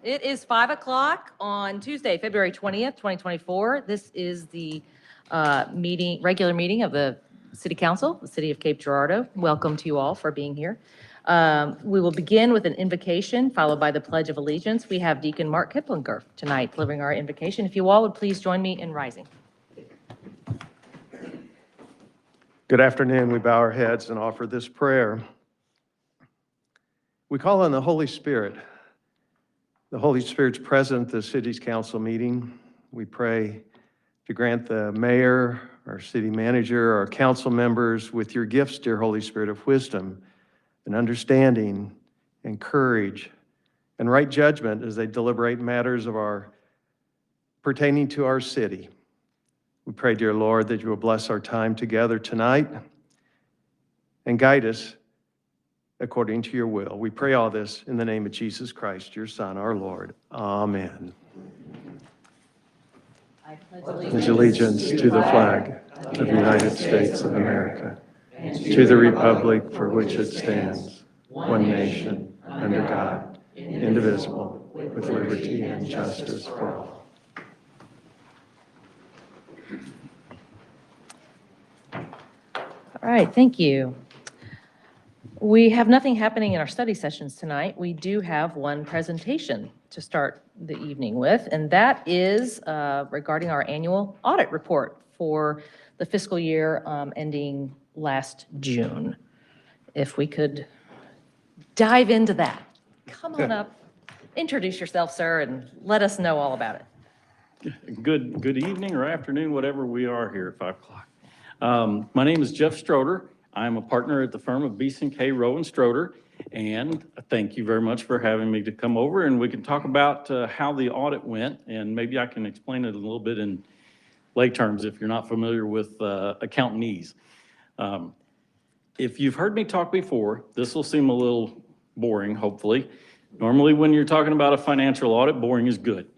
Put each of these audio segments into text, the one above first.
It is 5 o'clock on Tuesday, February 20th, 2024. This is the regular meeting of the City Council, the City of Cape Girardeau. Welcome to you all for being here. We will begin with an invocation followed by the Pledge of Allegiance. We have Deacon Mark Kiplinger tonight delivering our invocation. If you all would please join me in rising. Good afternoon. We bow our heads and offer this prayer. We call on the Holy Spirit. The Holy Spirit's present at the city's council meeting. We pray to grant the mayor, our city manager, our council members with your gifts, dear Holy Spirit, of wisdom and understanding and courage and right judgment as they deliberate matters pertaining to our city. We pray, dear Lord, that you will bless our time together tonight and guide us according to your will. We pray all this in the name of Jesus Christ, your Son, our Lord. Amen. I Pledge allegiance to the flag of the United States of America, to the republic for which it stands, one nation, under God, indivisible, with liberty and justice for all. All right, thank you. We have nothing happening in our study sessions tonight. We do have one presentation to start the evening with, and that is regarding our annual audit report for the fiscal year ending last June. If we could dive into that. Come on up, introduce yourself, sir, and let us know all about it. Good evening or afternoon, whatever we are here at 5 o'clock. My name is Jeff Stroder. I'm a partner at the firm of Beeson K. Rowe and Stroder, and thank you very much for having me to come over, and we can talk about how the audit went, and maybe I can explain it a little bit in lay terms if you're not familiar with accountantese. If you've heard me talk before, this will seem a little boring, hopefully. Normally when you're talking about a financial audit, boring is good.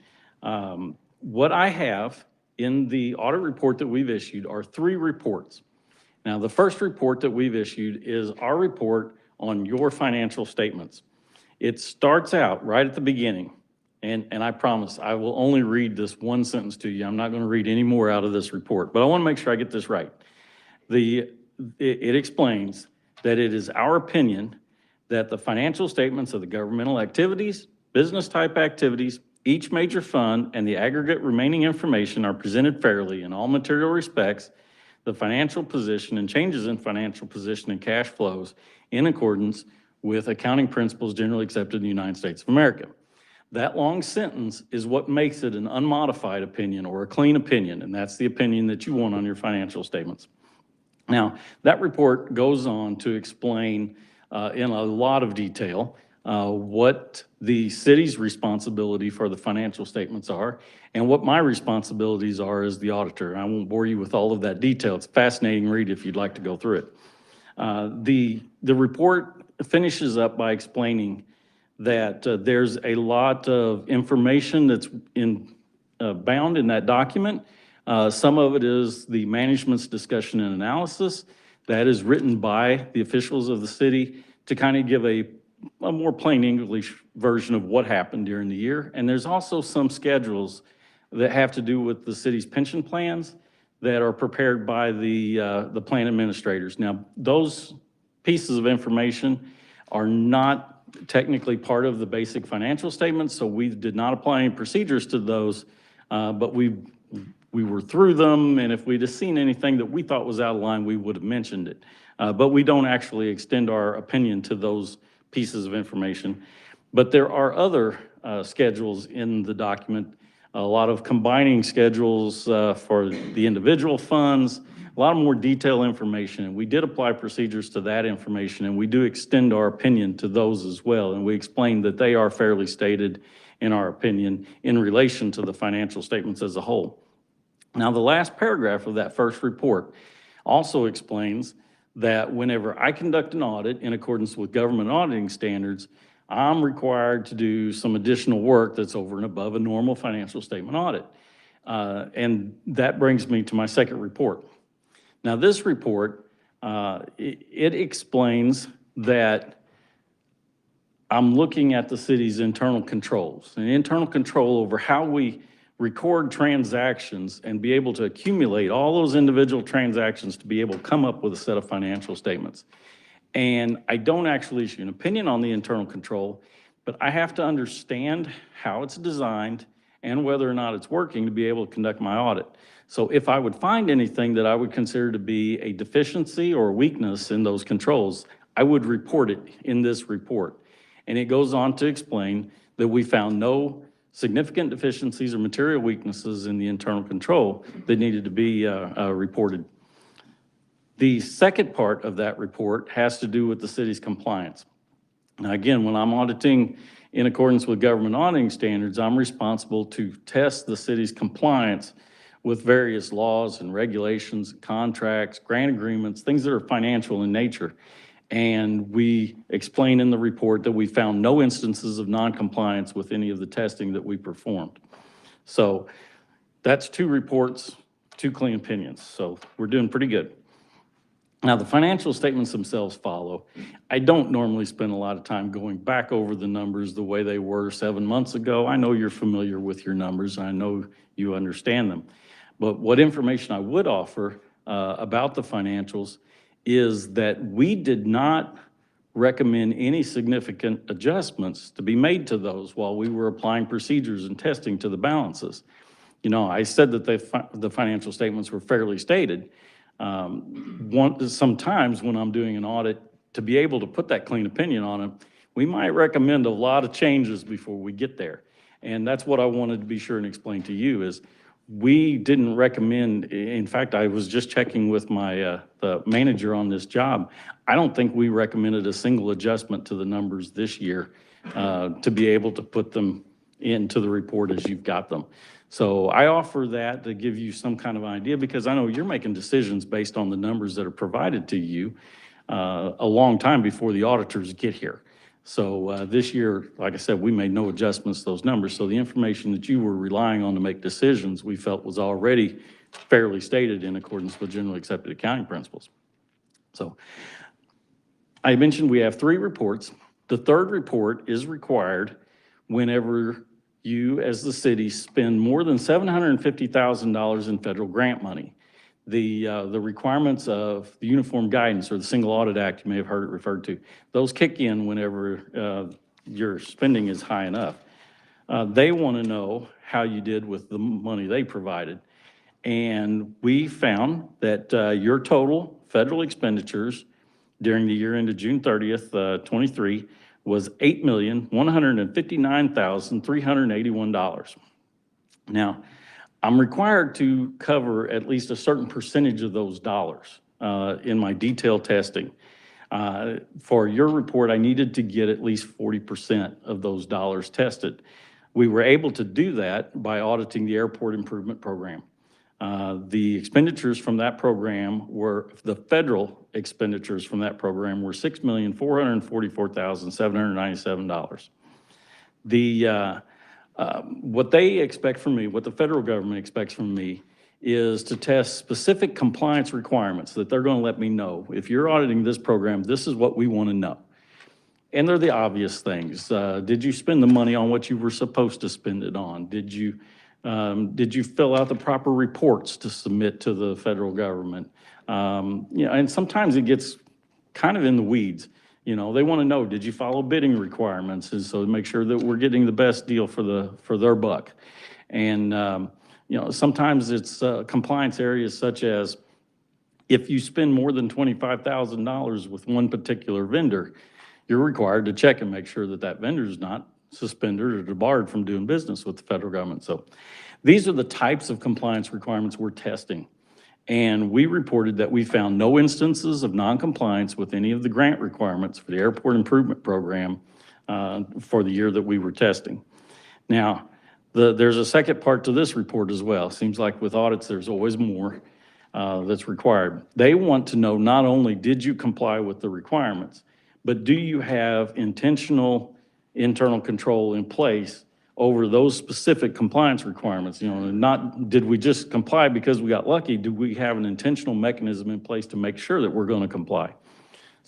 What I have in the audit report that we've issued are 3 reports. Now, the first report that we've issued is our report on your financial statements. It starts out right at the beginning, and I promise I will only read this one sentence to you. I'm not going to read any more out of this report, but I want to make sure I get this right. It explains that it is our opinion that the financial statements of the governmental activities, business type activities, each major fund, and the aggregate remaining information are presented fairly in all material respects, the financial position and changes in financial position and cash flows in accordance with accounting principles generally accepted in the United States of America. That long sentence is what makes it an unmodified opinion or a clean opinion, and that's the opinion that you want on your financial statements. Now, that report goes on to explain in a lot of detail what the city's responsibility for the financial statements are and what my responsibilities are as the auditor. I won't bore you with all of that detail. It's a fascinating read if you'd like to go through it. The report finishes up by explaining that there's a lot of information that's bound in that document. Some of it is the management's discussion and analysis that is written by the officials of the city to kind of give a more plain English version of what happened during the year. And there's also some schedules that have to do with the city's pension plans that are prepared by the plan administrators. Now, those pieces of information are not technically part of the basic financial statements, so we did not apply any procedures to those, but we were through them, and if we'd have seen anything that we thought was out of line, we would have mentioned it. But we don't actually extend our opinion to those pieces of information. But there are other schedules in the document, a lot of combining schedules for the individual funds, a lot of more detailed information. And we did apply procedures to that information, and we do extend our opinion to those as well. And we explain that they are fairly stated in our opinion in relation to the financial statements as a whole. Now, the last paragraph of that first report also explains that whenever I conduct an audit in accordance with government auditing standards, I'm required to do some additional work that's over and above a normal financial statement audit. And that brings me to my second report. Now, this report, it explains that I'm looking at the city's internal controls, and internal control over how we record transactions and be able to accumulate all those individual transactions to be able to come up with a set of financial statements. And I don't actually issue an opinion on the internal control, but I have to understand how it's designed and whether or not it's working to be able to conduct my audit. So if I would find anything that I would consider to be a deficiency or a weakness in those controls, I would report it in this report. And it goes on to explain that we found no significant deficiencies or material weaknesses in the internal control that needed to be reported. The second part of that report has to do with the city's compliance. Now, again, when I'm auditing in accordance with government auditing standards, I'm responsible to test the city's compliance with various laws and regulations, contracts, grant agreements, things that are financial in nature. And we explain in the report that we found no instances of non-compliance with any of the testing that we performed. So that's 2 reports, 2 clean opinions. So we're doing pretty good. Now, the financial statements themselves follow. I don't normally spend a lot of time going back over the numbers the way they were 7 months ago. I know you're familiar with your numbers, and I know you understand them. But what information I would offer about the financials is that we did not recommend any significant adjustments to be made to those while we were applying procedures and testing to the balances. You know, I said that the financial statements were fairly stated. Sometimes when I'm doing an audit, to be able to put that clean opinion on it, we might recommend a lot of changes before we get there. And that's what I wanted to be sure and explain to you is we didn't recommend, in fact, I was just checking with my the manager on this job. I don't think we recommended a single adjustment to the numbers this year to be able to put them into the report as you've got them. So I offer that to give you some kind of idea because I know you're making decisions based on the numbers that are provided to you a long time before the auditors get here. So this year, like I said, we made no adjustments to those numbers. So the information that you were relying on to make decisions, we felt was already fairly stated in accordance with generally accepted accounting principles. So I mentioned we have 3 reports. The third report is required whenever you, as the city, spend more than $750,000 in federal grant money. The requirements of the Uniform Guidance or the Single Audit Act, you may have heard it referred to, those kick in whenever your spending is high enough. They want to know how you did with the money they provided. And we found that your total federal expenditures during the year ended June 30th, 23, was $8,159,381. Now, I'm required to cover at least a certain percentage of those dollars in my detailed testing. For your report, I needed to get at least 40% of those dollars tested. We were able to do that by auditing the Airport Improvement Program. The expenditures from that program were, the federal expenditures from that program were $6,444,797. What they expect from me, what the federal government expects from me is to test specific compliance requirements that they're going to let me know. If you're auditing this program, this is what we want to know. And they're the obvious things. Did you spend the money on what you were supposed to spend it on? Did you fill out the proper reports to submit to the federal government? And sometimes it gets kind of in the weeds. You know, they want to know, did you follow bidding requirements? And so to make sure that we're getting the best deal for their buck. And, sometimes it's compliance areas such as if you spend more than $25,000 with one particular vendor, you're required to check and make sure that that vendor is not suspended or debarred from doing business with the federal government. So these are the types of compliance requirements we're testing. And we reported that we found no instances of non-compliance with any of the grant requirements for the Airport Improvement Program for the year that we were testing. Now, there's a second part to this report as well. Seems like with audits, there's always more that's required. They want to know not only did you comply with the requirements, but do you have intentional internal control in place over those specific compliance requirements? Not did we just comply because we got lucky? Do we have an intentional mechanism in place to make sure that we're going to comply?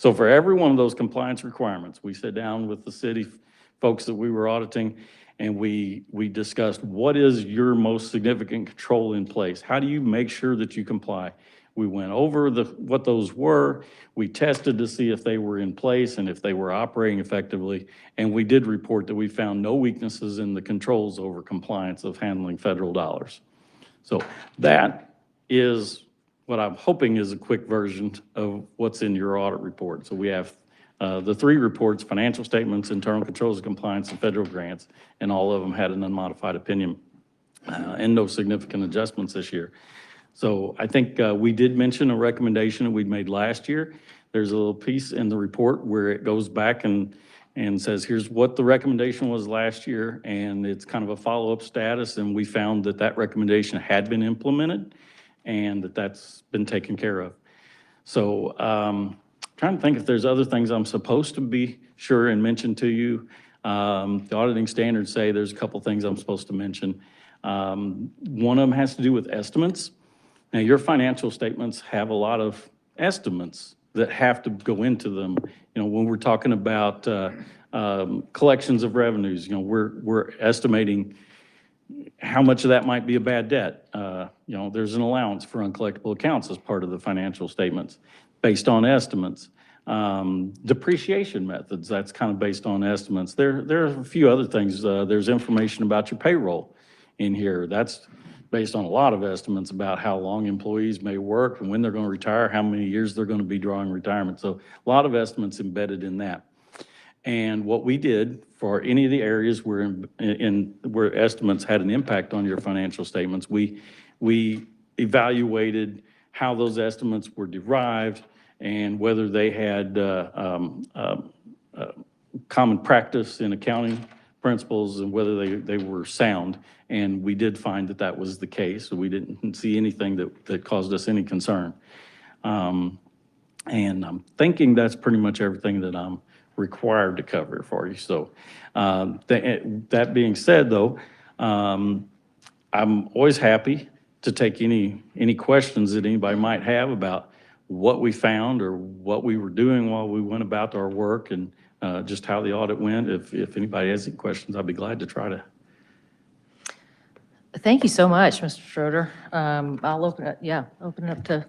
So for every one of those compliance requirements, we sat down with the city folks that we were auditing, and we discussed what is your most significant control in place? How do you make sure that you comply? We went over what those were. We tested to see if they were in place and if they were operating effectively. And we did report that we found no weaknesses in the controls over compliance of handling federal dollars. So that is what I'm hoping is a quick version of what's in your audit report. So we have the 3 reports: financial statements, internal controls and compliance, and federal grants, and all of them had an unmodified opinion and no significant adjustments this year. So I think we did mention a recommendation that we'd made last year. There's a little piece in the report where it goes back and says, here's what the recommendation was last year, and it's kind of a follow-up status, and we found that that recommendation had been implemented and that that's been taken care of. So trying to think if there's other things I'm supposed to be sure and mention to you. The auditing standards say there's a couple things I'm supposed to mention. One of them has to do with estimates. Now, your financial statements have a lot of estimates that have to go into them. You know, when we're talking about collections of revenues, you know, we're estimating how much of that might be a bad debt. You know, there's an allowance for uncollectible accounts as part of the financial statements based on estimates. Depreciation methods, that's kind of based on estimates. There are a few other things. There's information about your payroll in here. That's based on a lot of estimates about how long employees may work and when they're going to retire, how many years they're going to be drawing retirement. So a lot of estimates embedded in that. And what we did for any of the areas where where estimates had an impact on your financial statements, we evaluated how those estimates were derived and whether they had common practice in accounting principles and whether they were sound. And we did find that that was the case. So we didn't see anything that caused us any concern. And I'm thinking that's pretty much everything that I'm required to cover for you. So that being said, though, I'm always happy to take any questions that anybody might have about what we found or what we were doing while we went about our work, and just how the audit went. If anybody has any questions, I'd be glad to try to. Thank you so much, Mr. Schroeder. I'll open it up to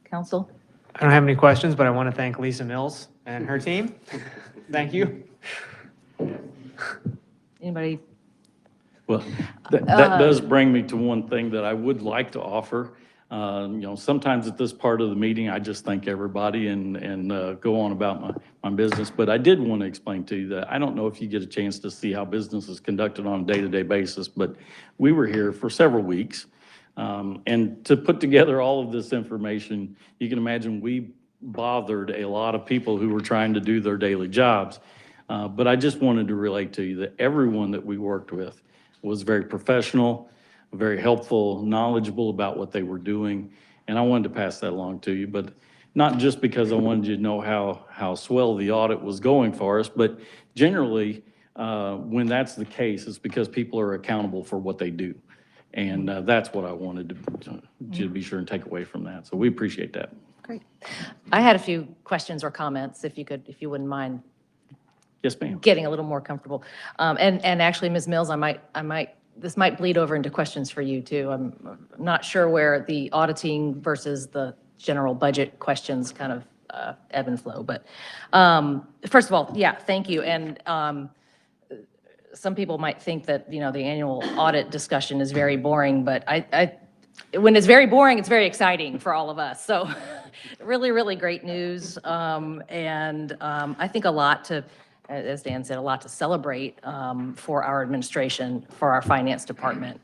council. I don't have any questions, but I want to thank Lisa Mills and her team. Thank you. Anybody? Well, that does bring me to one thing that I would like to offer. You know, sometimes at this part of the meeting, I just thank everybody and go on about my business. But I did want to explain to you that I don't know if you get a chance to see how business is conducted on a day-to-day basis, but we were here for several weeks. And to put together all of this information, you can imagine we bothered a lot of people who were trying to do their daily jobs. But I just wanted to relate to you that everyone that we worked with was very professional, very helpful, knowledgeable about what they were doing. And I wanted to pass that along to you, but not just because I wanted you to know how swell the audit was going for us, but generally, when that's the case, it's because people are accountable for what they do. And that's what I wanted you to be sure and take away from that. So we appreciate that. Great. I had a few questions or comments, if you wouldn't mind. Yes, ma'am. Getting a little more comfortable. And actually, Ms. Mills, this might bleed over into questions for you too. I'm not sure where the auditing versus the general budget questions kind of ebb and flow. But first of all, yeah, thank you. And some people might think that, you know, the annual audit discussion is very boring, but when it's very boring, it's very exciting for all of us. So really, really great news. And I think a lot to, as Dan said, a lot to celebrate for our administration, for our finance department.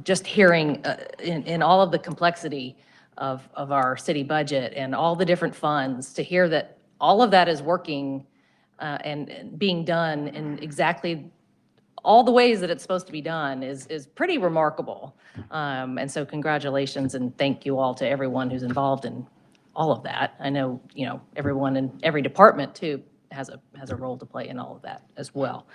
Just hearing in all of the complexity of our city budget and all the different funds, to hear that all of that is working and being done in exactly all the ways that it's supposed to be done is pretty remarkable. And so congratulations and thank you all to everyone who's involved in all of that. I know, you know, everyone in every department too has a role to play in all of that as well.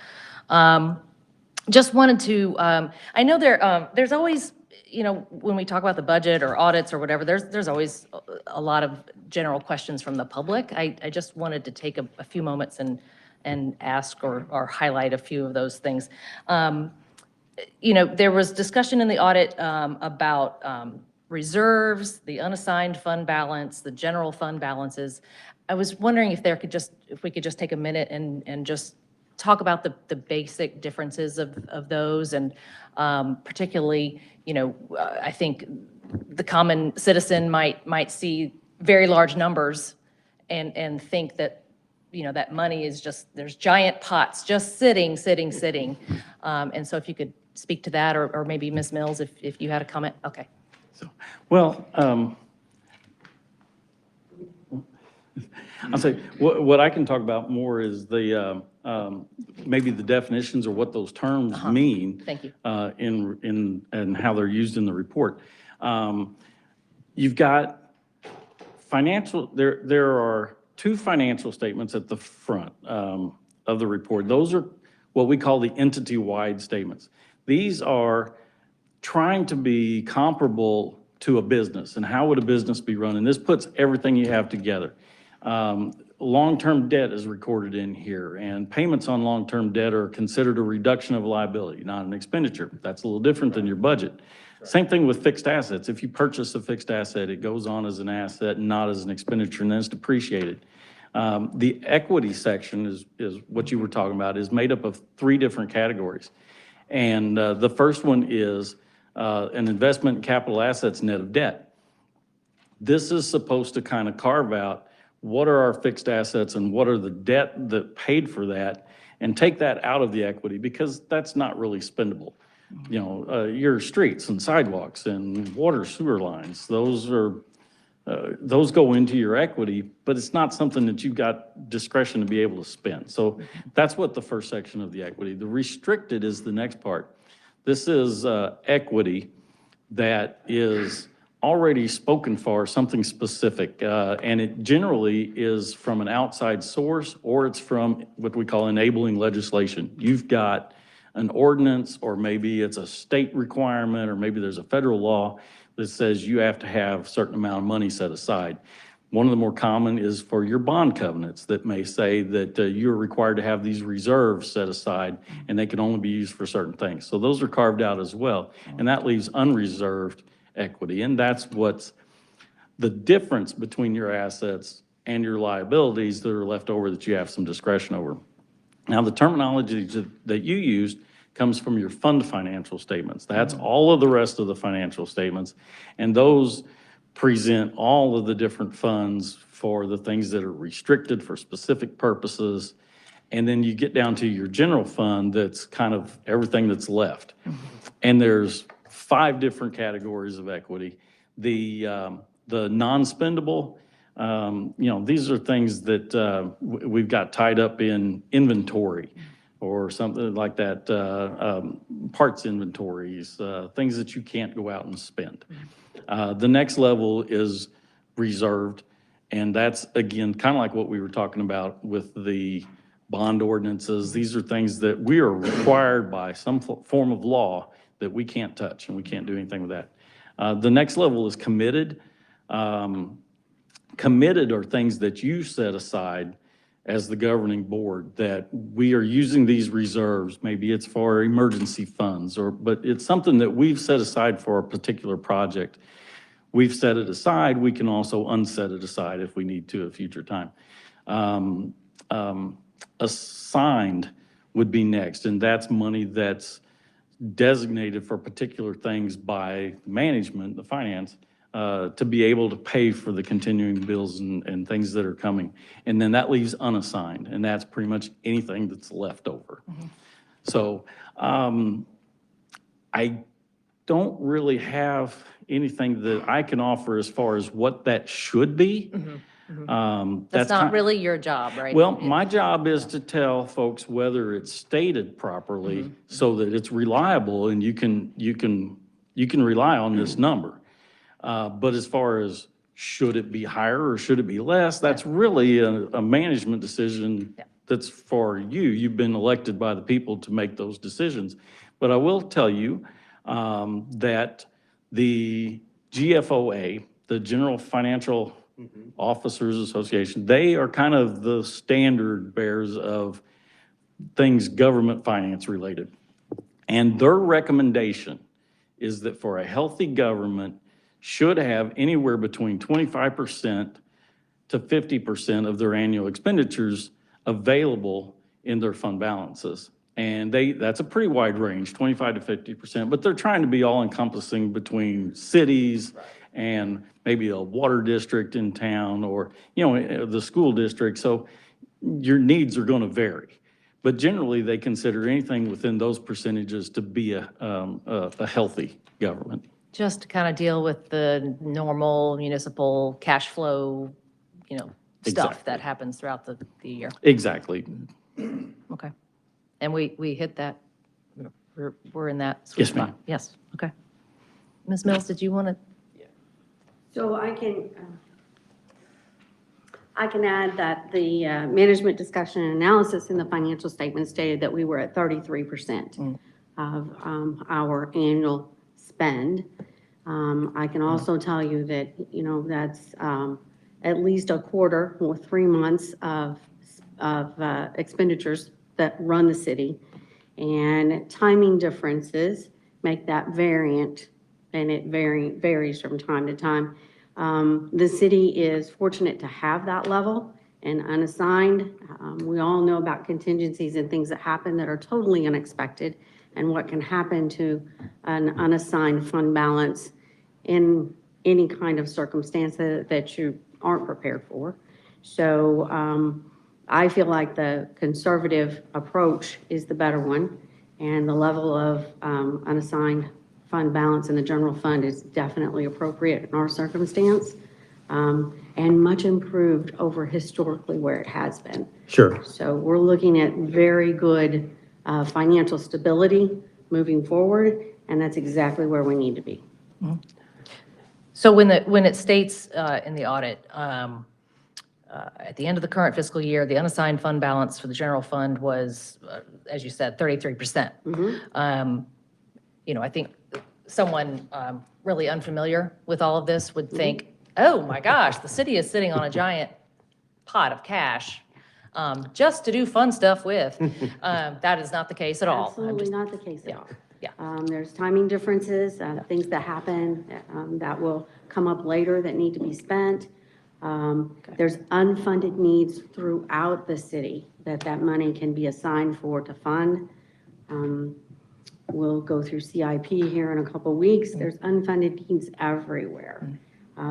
Just wanted to, I know there's always, when we talk about the budget or audits or whatever, there's always a lot of general questions from the public. I just wanted to take a few moments and ask or highlight a few of those things. There was discussion in the audit about reserves, the unassigned fund balance, the general fund balances. I was wondering if we could just take a minute and just talk about the basic differences of those, and particularly, I think the common citizen might see very large numbers and think that, that money is just, there's giant pots just sitting. And so if you could speak to that, or maybe Ms. Mills, if you had a comment. Okay. So, well, I'll say, what I can talk about more is the, maybe the definitions or what those terms mean. Thank you. And how they're used in the report. You've got financial, there are two financial statements at the front of the report. Those are what we call the entity-wide statements. These are trying to be comparable to a business, and how would a business be run? And this puts everything you have together. Long-term debt is recorded in here, and payments on long-term debt are considered a reduction of liability, not an expenditure. That's a little different than your budget. Same thing with fixed assets. If you purchase a fixed asset, it goes on as an asset and not as an expenditure, and then it's depreciated. The equity section is what you were talking about, is made up of three different categories. And the first one is an investment in capital assets net of debt. This is supposed to kind of carve out what are our fixed assets and what are the debt that paid for that, and take that out of the equity, because that's not really spendable. Your streets and sidewalks and water sewer lines, those go into your equity, but it's not something that you've got discretion to be able to spend. So that's what the first section of the equity. The restricted is the next part. This is equity that is already spoken for, something specific, and it generally is from an outside source, or it's from what we call enabling legislation. You've got an ordinance, or maybe it's a state requirement, or maybe there's a federal law that says you have to have a certain amount of money set aside. One of the more common is for your bond covenants that may say that you're required to have these reserves set aside, and they can only be used for certain things. So those are carved out as well, and that leaves unreserved equity, and that's what's the difference between your assets and your liabilities that are left over that you have some discretion over. Now, the terminology that you used comes from your fund financial statements. That's all of the rest of the financial statements, and those present all of the different funds for the things that are restricted for specific purposes, and then you get down to your general fund that's kind of everything that's left. And there's 5 different categories of equity. The non-spendable, these are things that we've got tied up in inventory or something like that, parts inventories, things that you can't go out and spend. The next level is reserved, and that's, again, kind of like what we were talking about with the bond ordinances. These are things that we are required by some form of law that we can't touch, and we can't do anything with that. The next level is committed. Committed are things that you set aside as the governing board, that we are using these reserves. Maybe it's for emergency funds, but it's something that we've set aside for a particular project. We've set it aside. We can also unset it aside if we need to at a future time. Assigned would be next, and that's money that's designated for particular things by management, the finance, to be able to pay for the continuing bills and things that are coming. And then that leaves unassigned, and that's pretty much anything that's left over. So I don't really have anything that I can offer as far as what that should be. That's not really your job, right? Well, my job is to tell folks whether it's stated properly so that it's reliable and you can rely on this number. But as far as should it be higher or should it be less, that's really a management decision that's for you. You've been elected by the people to make those decisions. But I will tell you that The GFOA, the General Financial Officers Association, they are kind of the standard bearers of things government finance related. And their recommendation is that for a healthy government should have anywhere between 25% to 50% of their annual expenditures available in their fund balances. And that's a pretty wide range, 25 to 50%, but they're trying to be all encompassing between cities and maybe a water district in town or, the school district. So your needs are going to vary. But generally, they consider anything within those percentages to be a healthy government. Just to kind of deal with the normal municipal cash flow, stuff Exactly. that happens throughout the year. Exactly. Okay. And we hit that, we're in that sweet Yes, spot. ma'am. Yes, okay. Ms. Mills, did you want to? So I can add that the management discussion and analysis in the financial statement stated that we were at 33% of our annual spend. I can also tell you that, that's at least a quarter or 3 months of expenditures that run the city. And timing differences make that variant, and it varies from time to time. The city is fortunate to have that level and unassigned. We all know about contingencies and things that happen that are totally unexpected and what can happen to an unassigned fund balance in any kind of circumstance that you aren't prepared for. So I feel like the conservative approach is the better one, and the level of unassigned fund balance in the general fund is definitely appropriate in our circumstance, and much improved over historically where it has been. Sure. So we're looking at very good financial stability moving forward, and that's exactly where we need to be. So when it states in the audit, at the end of the current fiscal year, the unassigned fund balance for the general fund was, as you said, 33%. I think someone really unfamiliar with all of this would think, oh my gosh, the city is sitting on a giant pot of cash just to do fun stuff with. That is not the case at all. I'm Absolutely just- not the case at all. yeah. There's timing differences, things that happen that will come up later that need to be spent. There's unfunded needs throughout the city that money can be assigned for to fund. We'll go through CIP here in a couple weeks. There's unfunded needs everywhere.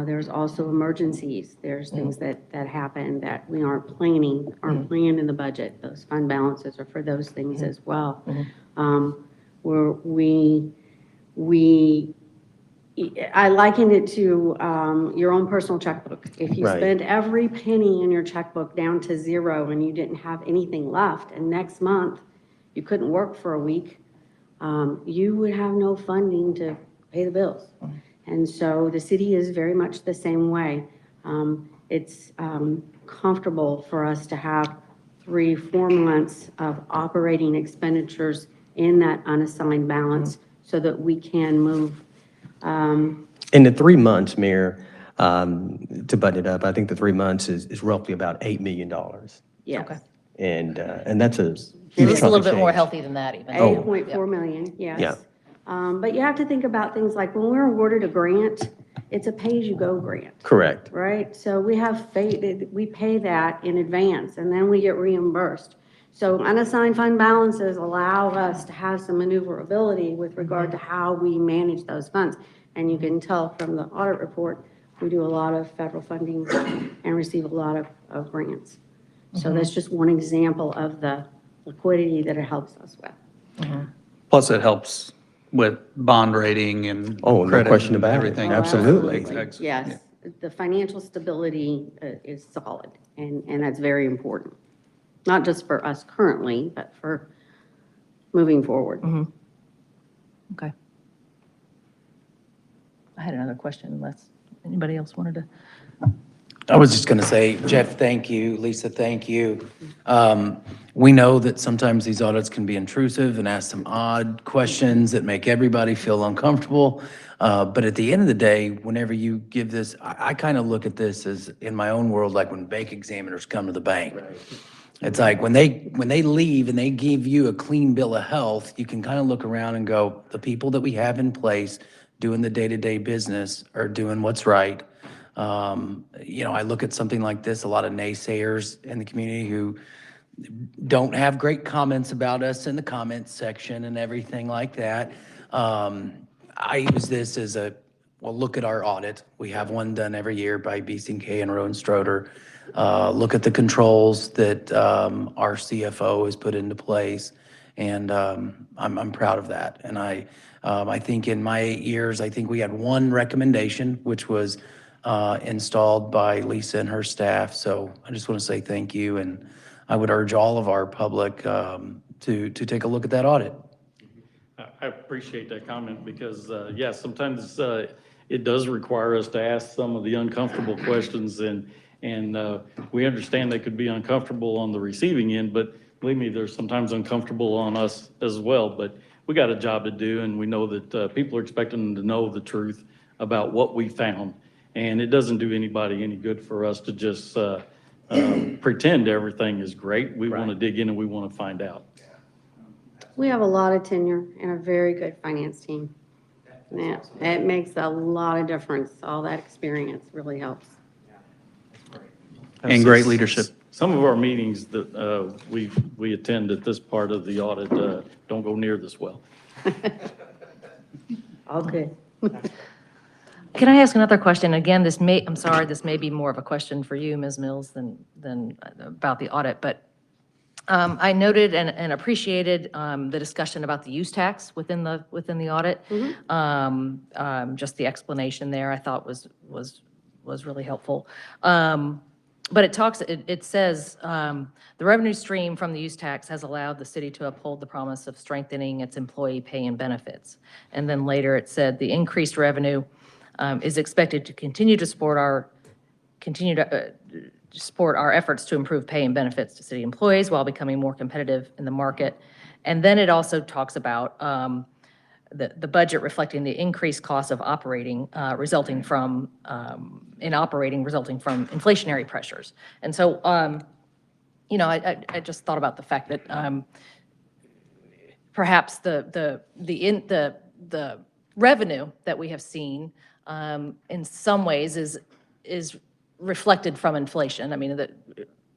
There's also emergencies. There's things that happen that we aren't planned in the budget. Those fund balances are for those things as well. I liken it to your own personal checkbook. If you Right. spend every penny in your checkbook down to zero and you didn't have anything left, and next month you couldn't work for a week, you would have no funding to pay the bills. And so the city is very much the same way. It's comfortable for us to have 3-4 months of operating expenditures in that unassigned balance so that we can move. In the 3 months, Mayor, to button it up, I think the 3 months is roughly about $8 million. Yes. Okay. And that's a It huge is a chunk little of bit more change. healthy than that even. 8.4 million, yes. Yeah. But you have to think about things like when we're awarded a grant, it's a pay-as-you-go grant, Correct. right? So we pay that in advance and then we get reimbursed. So unassigned fund balances allow us to have some maneuverability with regard to how we manage those funds. And you can tell from the audit report, we do a lot of federal funding and receive a lot of grants. So that's just one example of the liquidity that it helps us with. Plus, it helps with bond rating and Oh, no credit question and about it. everything. Absolutely. Yes, the financial stability is solid, and that's very important. Not just for us currently, but for moving forward. Okay. I had another question unless anybody else wanted to. I was just going to say, Jeff, thank you. Lisa, thank you. We know that sometimes these audits can be intrusive and ask some odd questions that make everybody feel uncomfortable. But at the end of the day, whenever you give this, I kind of look at this as, in my own world, like when bank examiners come to the bank. It's like when they leave and they give you a clean bill of health, you can kind of look around and go, the people that we have in place doing the day-to-day business are doing what's right. I look at something like this, a lot of naysayers in the community who don't have great comments about us in the comments section and everything like that. I use this as well, look at our audit. We have one done every year by BCK and Rowan Stroder. Look at the controls that our CFO has put into place, and I'm proud of that. And I think in my 8 years, I think we had one recommendation, which was installed by Lisa and her staff. So I just want to say thank you, and I would urge all of our public to take a look at that audit. I appreciate that comment because, yeah, sometimes it does require us to ask some of the uncomfortable questions, and we understand they could be uncomfortable on the receiving end, but believe me, they're sometimes uncomfortable on us as well. But we got a job to do, and we know that people are expecting to know the truth about what we found. And it doesn't do anybody any good for us to just pretend everything is great. We want to dig in and we want to find out. We have a lot of tenure and a very good finance team. Yeah, it makes a lot of difference. All that experience really helps. And great leadership. Some of our meetings that we attend at this part of the audit don't go near this well. All good. Can I ask another question? Again, I'm sorry, this may be more of a question for you, Ms. Mills, than about the audit, but I noted and appreciated the discussion about the use tax within the audit. Just the explanation there I thought was really helpful. But it says, the revenue stream from the use tax has allowed the city to uphold the promise of strengthening its employee pay and benefits. And then later it said, the increased revenue is expected to continue to support our efforts to improve pay and benefits to city employees while becoming more competitive in the market. And then it also talks about the budget reflecting the increased cost of operating resulting from inflationary pressures. And so, I just thought about the fact that perhaps the revenue that we have seen in some ways is reflected from inflation. I mean, the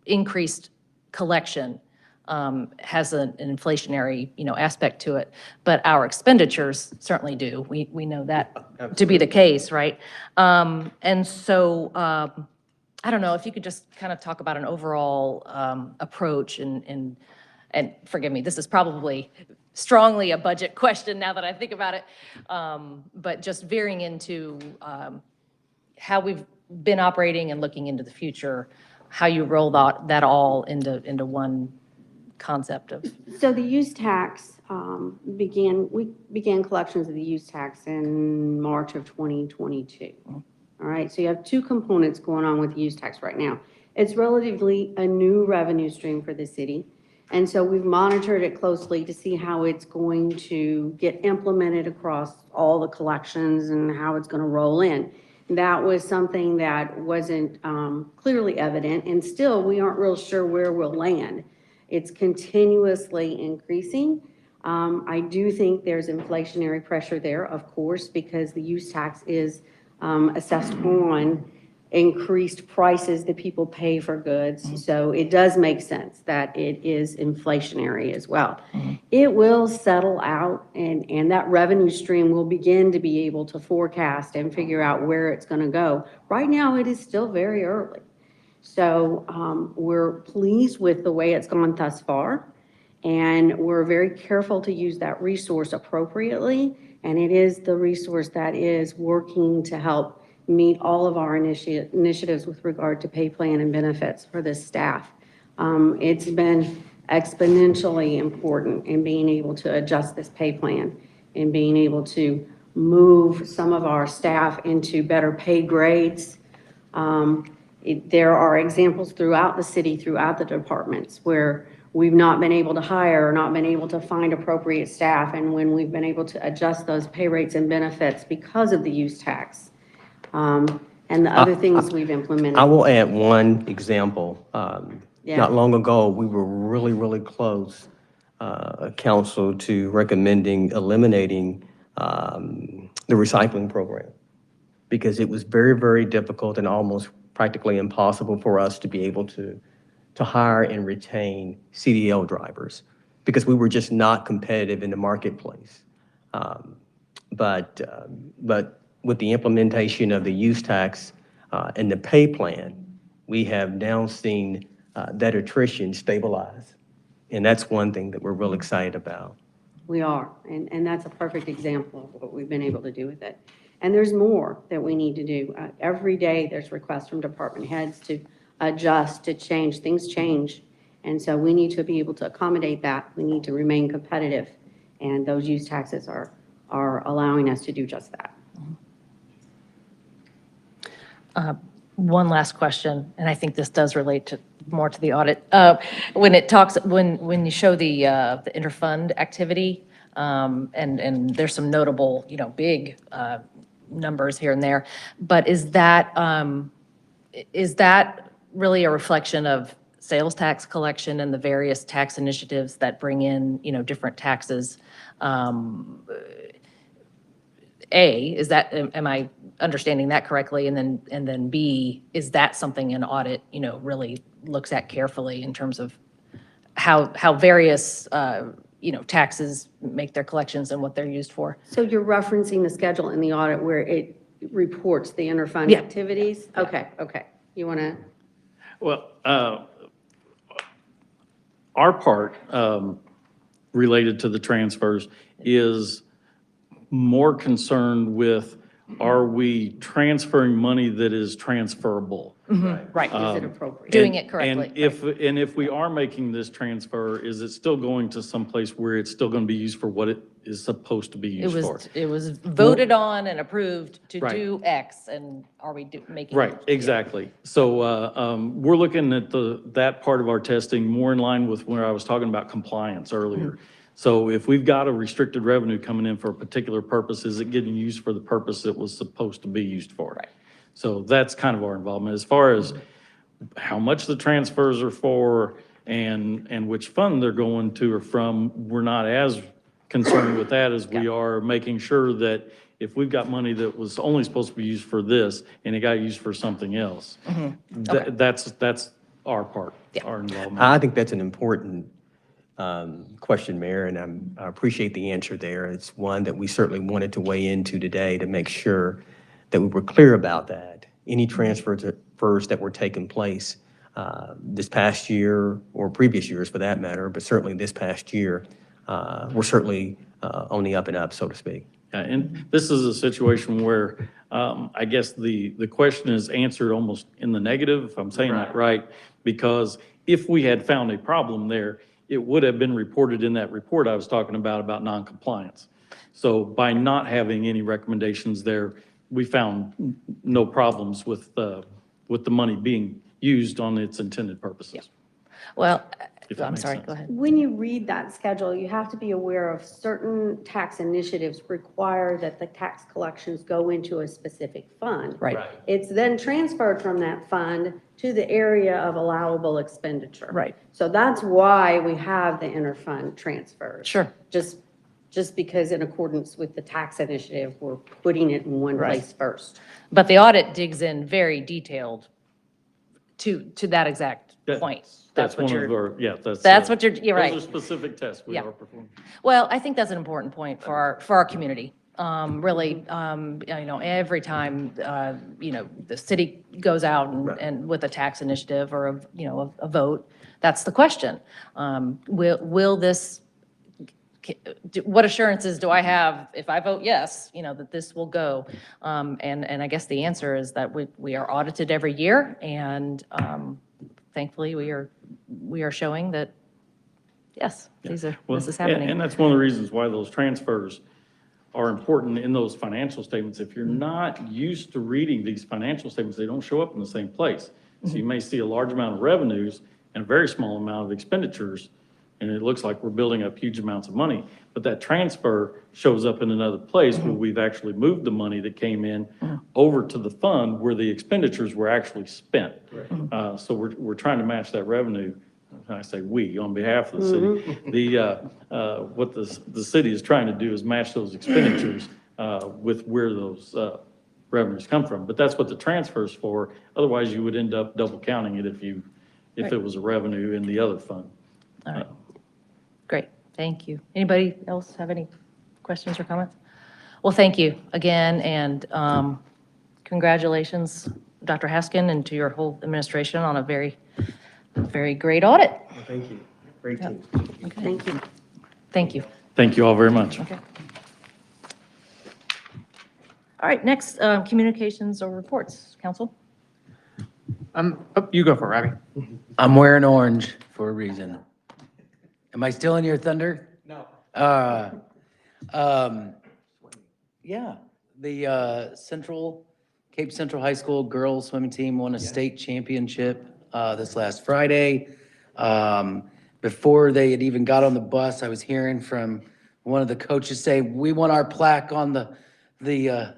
increased collection has an inflationary, aspect to it, but our expenditures certainly do. We know that to be the case, right? And so I don't know if you could just kind of talk about an overall approach and forgive me, this is probably strongly a budget question now that I think about it, but just veering into how we've been operating and looking into the future, how you rolled out that all into one concept of. So the use tax we began collections of the use tax in March of 2022. All right, so you have two components going on with the use tax right now. It's relatively a new revenue stream for the city. And so we've monitored it closely to see how it's going to get implemented across all the collections and how it's going to roll in. That was something that wasn't clearly evident, and still we aren't real sure where we'll land. It's continuously increasing. I do think there's inflationary pressure there, of course, because the use tax is assessed on increased prices that people pay for goods. So it does make sense that it is inflationary as well. It will settle out, and that revenue stream will begin to be able to forecast and figure out where it's going to go. Right now, it is still very early. So we're pleased with the way it's gone thus far, and we're very careful to use that resource appropriately. And it is the resource that is working to help meet all of our initiatives with regard to pay plan and benefits for the staff. It's been exponentially important in being able to adjust this pay plan and being able to move some of our staff into better pay grades. There are examples throughout the city, throughout the departments, where we've not been able to hire or not been able to find appropriate staff, and when we've been able to adjust those pay rates and benefits because of the use tax. And the other things we've implemented. I will add one example. Yeah. Not long ago, we were really, really close, council, to recommending eliminating the recycling program because it was very, very difficult and almost practically impossible for us to be able to hire and retain CDL drivers because we were just not competitive in the marketplace. But with the implementation of the use tax and the pay plan, we have now seen that attrition stabilize. And that's one thing that we're real excited about. We are, and that's a perfect example of what we've been able to do with it. And there's more that we need to do. Every day, there's requests from department heads to adjust, to change. Things change. And so we need to be able to accommodate that. We need to remain competitive. And those use taxes are allowing us to do just that. One last question, and I think this does relate to more to the audit. When you show the interfund activity, and there's some notable, big numbers here and there, but is that really a reflection of sales tax collection and the various tax initiatives that bring in, different taxes? Am I understanding that correctly? And then B, is that something an audit, really looks at carefully in terms of how various, taxes make their collections and what they're used for? So you're referencing the schedule in the audit where it reports the interfund Yeah. activities? Okay. You want to? Well, our part related to the transfers is more concerned with, are we transferring money that is transferable? Right. Is it appropriate? Doing it correctly, And if we are making this transfer, is it still going to some place where it's still going to be used for what it is supposed to be It used for? was voted on and approved to Right. do X, and are we making? Right, exactly. So we're looking at that part of our testing more in line with where I was talking about compliance earlier. So if we've got a restricted revenue coming in for a particular purpose, is it getting used for the purpose it was supposed to be used for? Right. So that's kind of our involvement. As far as how much the transfers are for and which fund they're going to or from, we're not as concerned with that as we are making sure that if we've got money that was only supposed to be used for this and it got used for something else, that's our part, our involvement. I think that's an important question, Mayor, and I appreciate the answer there. It's one that we certainly wanted to weigh into today to make sure that we were clear about that. Any transfers that were taking place this past year or previous years for that matter, but certainly this past year, we're certainly on the up and up, so to speak. Yeah, and this is a situation where I guess the question is answered almost in the negative, if I'm saying that right, because if we had found a problem there, it would have been reported in that report I was talking about noncompliance. So by not having any recommendations there, we found no problems with the money being used on its intended purposes. Well, If that I'm makes sorry, sense. go ahead. When you read that schedule, you have to be aware of certain tax initiatives require that the tax collections go into a specific fund. Right. It's then transferred from that fund to the area of allowable expenditure. Right. So that's why we have the interfund transfers. Sure. Just because in accordance with the tax initiative, we're putting it in one Right. place first. But the audit digs in very detailed to that exact point. That's what one of you're, our, yeah, that's what you're right. Those are specific tests we Yeah. are performing. Well, I think that's an important point for our community. Really, every time, the city goes out and with a tax initiative or a vote, that's the question. Will this, what assurances do I have if I vote yes, that this will go? And I guess the answer is that we are audited every year, and thankfully we are showing that, yes, this is happening. And that's one of the reasons why those transfers are important in those financial statements. If you're not used to reading these financial statements, they don't show up in the same place. So you may see a large amount of revenues and a very small amount of expenditures and it looks like we're building up huge amounts of money. But that transfer shows up in another place where we've actually moved the money that came in over to the fund where the expenditures were actually spent. So we're trying to match that revenue. I say we, on behalf of the city. What the city is trying to do is match those expenditures with where those revenues come from. But that's what the transfer's for. Otherwise, you would end up double counting it if it was a revenue in the other fund. All right. Great, thank you. Anybody else have any questions or comments? Well, thank you again, and congratulations, Dr. Haskin, and to your whole administration on a very, very great audit. Thank you. Great team. Okay. Thank you. Thank you. Thank you all very much. Okay. All right, next, communications or reports, council? Oh, you go for it, Robbie. I'm wearing orange for a reason. Am I stealing your thunder? No. Yeah, the Cape Central High School girls swimming team won a state championship this last Friday. Before they had even got on the bus, I was hearing from one of the coaches say, "We want our plaque on the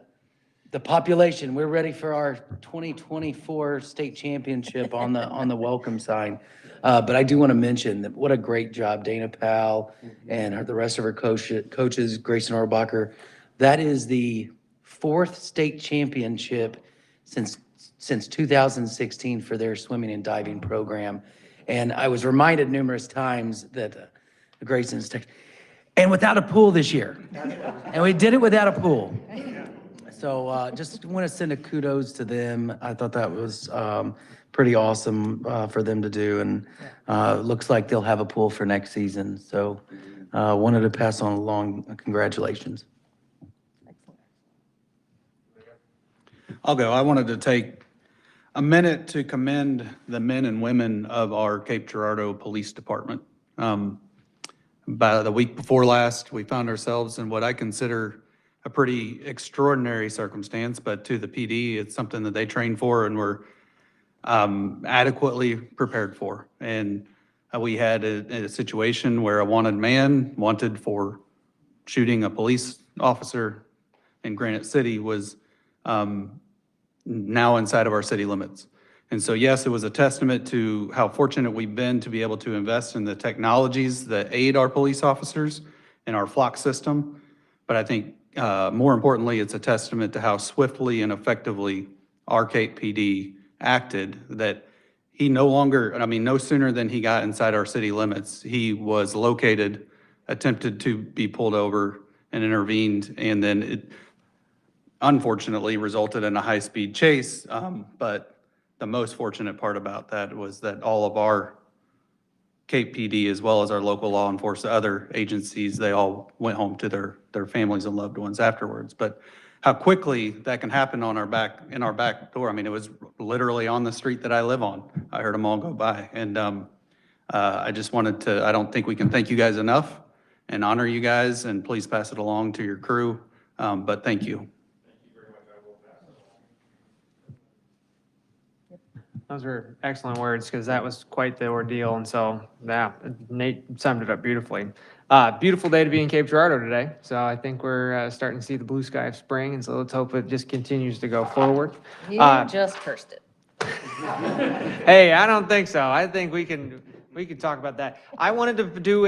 population. We're ready for our 2024 state championship on the welcome sign." But I do want to mention that what a great job Dana Powell and the rest of her coaches, Grayson Orbacher. That is the 4th state championship since 2016 for their swimming and diving program. And I was reminded numerous times that Grayson's and without a pool this year. And we did it without a pool. So just want to send a kudos to them. I thought that was pretty awesome for them to do. And looks like they'll have a pool for next season. So wanted to pass on along congratulations. I'll go. I wanted to take a minute to commend the men and women of our Cape Girardeau Police Department. By the week before last, we found ourselves in what I consider a pretty extraordinary circumstance, but to the PD, it's something that they train for and were adequately prepared for. And we had a situation where a wanted man wanted for shooting a police officer in Granite City was now inside of our city limits. And so, yes, it was a testament to how fortunate we've been to be able to invest in the technologies that aid our police officers in our flock system. But I think more importantly, it's a testament to how swiftly and effectively our Cape PD acted, that he no sooner than he got inside our city limits, he was located, attempted to be pulled over and intervened, and then it unfortunately resulted in a high-speed chase. But the most fortunate part about that was that all of our Cape PD, as well as our local law enforcement, other agencies, they all went home to their families and loved ones afterwards. But how quickly that can happen in our back door. I mean, it was literally on the street that I live on. I heard them all go by. And I just wanted to, I don't think we can thank you guys enough and honor you guys, and please pass it along to your crew. But thank you. Those were excellent words, because that was quite the ordeal. And so, yeah, Nate summed it up beautifully. Beautiful day to be in Cape Girardeau today. So I think we're starting to see the blue sky of spring. And so let's hope it just continues to go forward. You just cursed it. Hey, I don't think so. I think we can talk about that. I wanted to do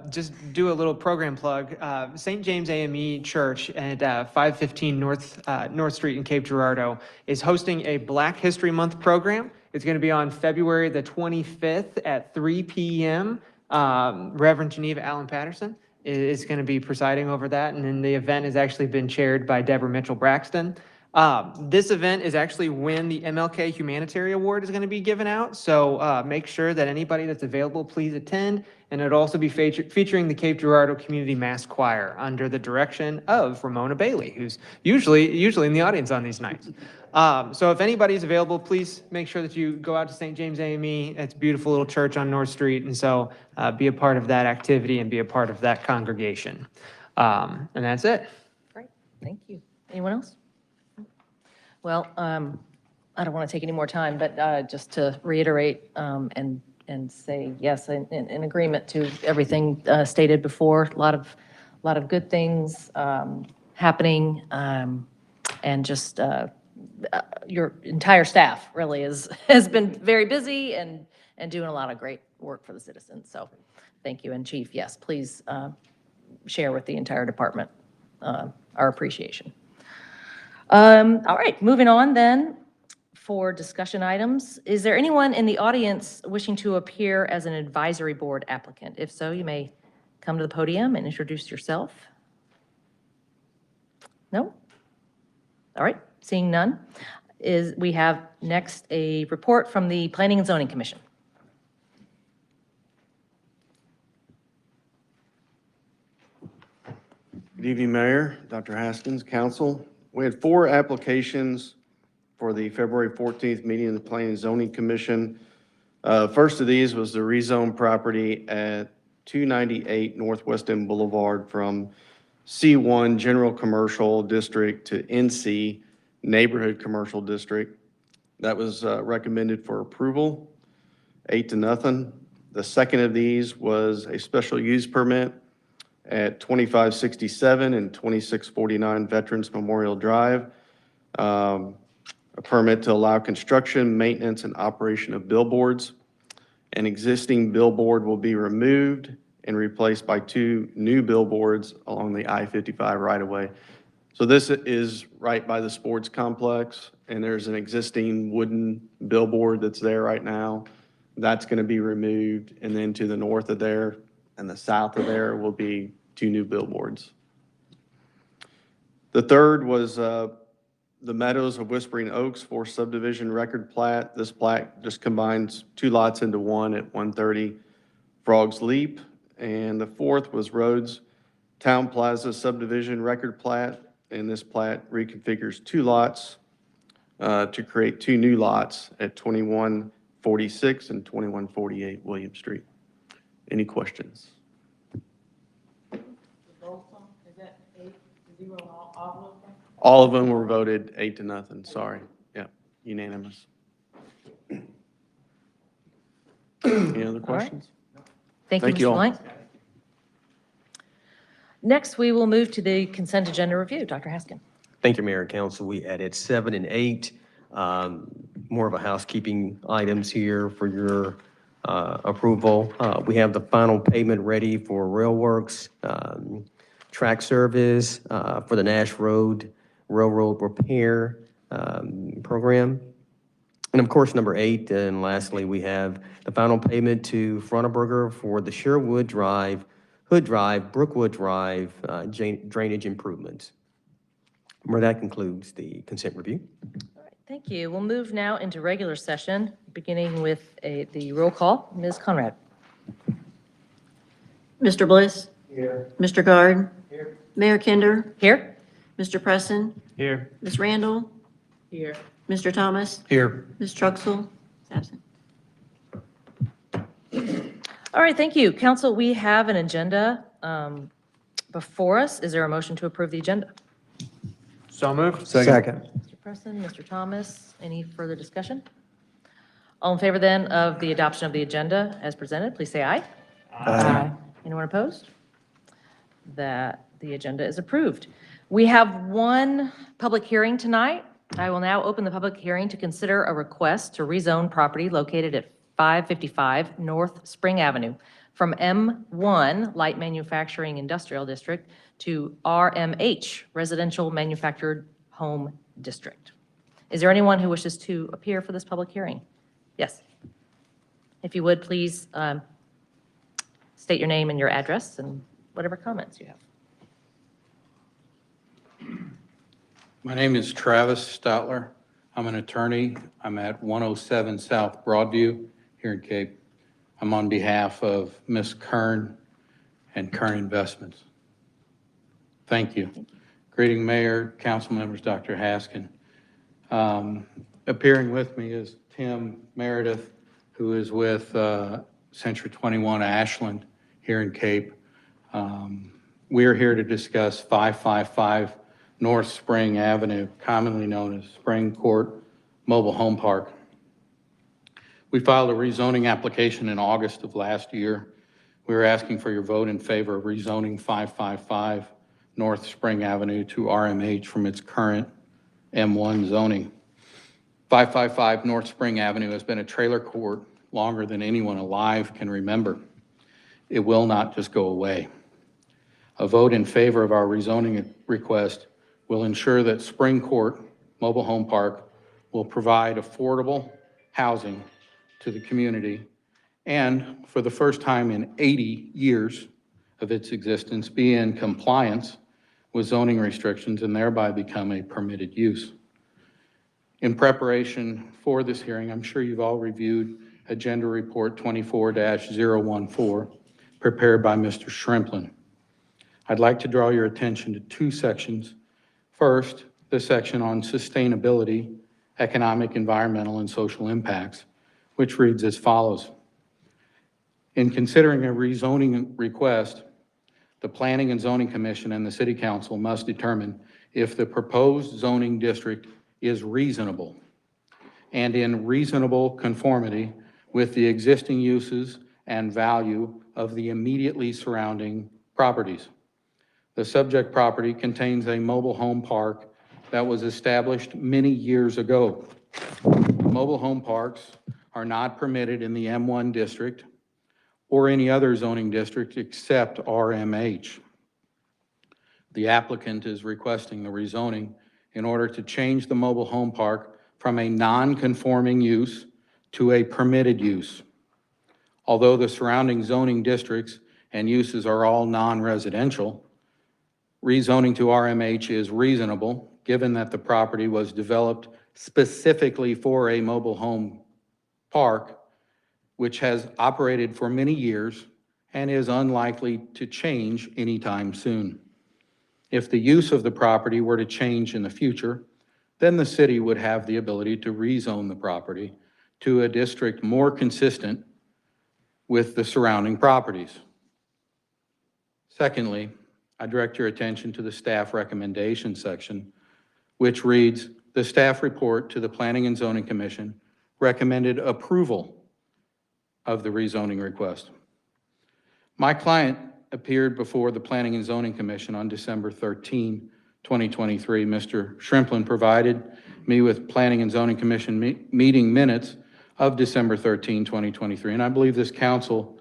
just do a little program plug. St. James AME Church at 515 North Street in Cape Girardeau is hosting a Black History Month program. It's going to be on February the 25th at 3 p.m. Reverend Geneva Allen Patterson is going to be presiding over that, and then the event has actually been chaired by Deborah Mitchell Braxton. This event is actually when the MLK Humanitarian Award is going to be given out. So make sure that anybody that's available, please attend. And it'll also be featuring the Cape Girardeau Community Mass Choir under the direction of Ramona Bailey, who's usually in the audience on these nights. So if anybody's available, please make sure that you go out to St. James AME. It's a beautiful little church on North Street. And so be a part of that activity and be a part of that congregation. And that's it. Great, thank you. Anyone else? Well, I don't want to take any more time, but just to reiterate and and say yes in agreement to everything stated before. A lot of good things happening, and just your entire staff really has been very busy and doing a lot of great work for the citizens. So thank you. And Chief, yes, please share with the entire department our appreciation. All right, moving on then for discussion items. Is there anyone in the audience wishing to appear as an advisory board applicant? If so, you may come to the podium and introduce yourself. No? All right, seeing none, we have next a report from the Planning and Zoning Commission. Good evening, Mayor, Dr. Haskins, Council. We had 4 applications for the February 14th meeting of the Planning and Zoning Commission. First of these was the rezone property at 298 Northwest End Boulevard from C1 General Commercial District to NC Neighborhood Commercial District. That was recommended for approval, 8-0. The second of these was a special use permit at 2567 and 2649 Veterans Memorial Drive. A permit to allow construction, maintenance, and operation of billboards. An existing billboard will be removed and replaced by 2 new billboards along the I-55 right-of-way. So this is right by the sports complex, and there's an existing wooden billboard that's there right now. That's going to be removed, and then to the north of there and the south of there will be 2 new billboards. The third was the Meadows of Whispering Oaks for subdivision record plat. This plat just combines 2 lots into one at 130 Frogs Leap. And the fourth was Rhodes Town Plaza subdivision record plat. And this plat reconfigures 2 lots to create 2 new lots at 2146 and 2148 William Street. Any questions? All of them were voted 8-0, sorry. Yeah, unanimous. Any other questions? Thank you, Thank you Mr. all. Blank. Next, we will move to the consent agenda review. Dr. Haskin. Thank you, Mayor and Council. We added 7 and 8, more of a housekeeping items here for your approval. We have the final payment ready for rail works, track service for the Nash Road Railroad Repair Program. And of course, number 8, and lastly, we have the final payment to Frontenberger for the Sherwood Drive, Hood Drive, Brookwood Drive drainage improvements. Where that concludes the consent review. All right, thank you. We'll move now into regular session, beginning with the roll call. Ms. Conrad. Mr. Bliss? Here. Mr. Guard? Here. Mayor Kinder? Here? Mr. Presson? Here. Ms. Randle? Here. Mr. Thomas? Here. Ms. Truxel? Absent. All right, thank you. Council, we have an agenda before us. Is there a motion to approve the agenda? So moved. Second. Mr. Presson, Mr. Thomas, any further discussion? All in favor then of the adoption of the agenda as presented, please say aye. Aye. Anyone opposed? That the agenda is approved. We have one public hearing tonight. I will now open the public hearing to consider a request to rezone property located at 555 North Spring Avenue from M1 Light Manufacturing Industrial District to RMH Residential Manufactured Home District. Is there anyone who wishes to appear for this public hearing? Yes. If you would, please state your name and your address and whatever comments you have. My name is Travis Stoutler. I'm an attorney. I'm at 107 South Broadview here in Cape. I'm on behalf of Ms. Kern and Kern Investments. Thank you. Greeting Mayor, council members, Dr. Haskin. Appearing with me is Tim Meredith, who is with Century 21 Ashland here in Cape. We are here to discuss 555 North Spring Avenue, commonly known as Spring Court Mobile Home Park. We filed a rezoning application in August of last year. We were asking for your vote in favor of rezoning 555 North Spring Avenue to RMH from its current M1 zoning. 555 North Spring Avenue has been a trailer court longer than anyone alive can remember. It will not just go away. A vote in favor of our rezoning request will ensure that Spring Court Mobile Home Park will provide affordable housing to the community and, for the first time in 80 years of its existence, be in compliance with zoning restrictions and thereby become a permitted use. In preparation for this hearing, I'm sure you've all reviewed Agenda Report 24-014 prepared by Mr. Shrimplin. I'd like to draw your attention to two sections. First, the section on sustainability, economic, environmental, and social impacts, which reads as follows. In considering a rezoning request, the Planning and Zoning Commission and the City Council must determine if the proposed zoning district is reasonable and in reasonable conformity with the existing uses and value of the immediately surrounding properties. The subject property contains a mobile home park that was established many years ago. Mobile home parks are not permitted in the M1 district or any other zoning district except RMH. The applicant is requesting the rezoning in order to change the mobile home park from a non-conforming use to a permitted use. Although the surrounding zoning districts and uses are all non-residential, rezoning to RMH is reasonable given that the property was developed specifically for a mobile home park, which has operated for many years and is unlikely to change anytime soon. If the use of the property were to change in the future, then the city would have the ability to rezone the property to a district more consistent with the surrounding properties. Secondly, I direct your attention to the staff recommendation section, which reads, the staff report to the Planning and Zoning Commission recommended approval of the rezoning request. My client appeared before the Planning and Zoning Commission on December 13, 2023. Mr. Shrimplin provided me with Planning and Zoning Commission meeting minutes of December 13, 2023, and I believe this council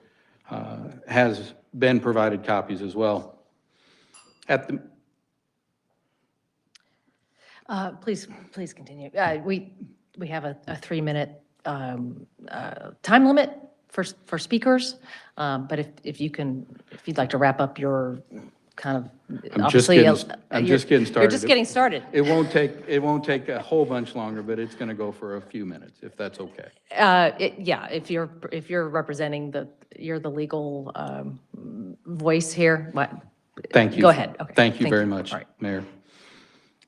has been provided copies as well. At the Please continue. We have a 3-minute time limit for speakers, but if you'd like to wrap up your kind of, I'm just getting started. You're just getting started. It won't take a whole bunch longer, but it's going to go for a few minutes, if that's okay. Yeah, if you're representing you're the legal voice here. Thank you. Go ahead. Okay. Thank you very much, All right. Mayor.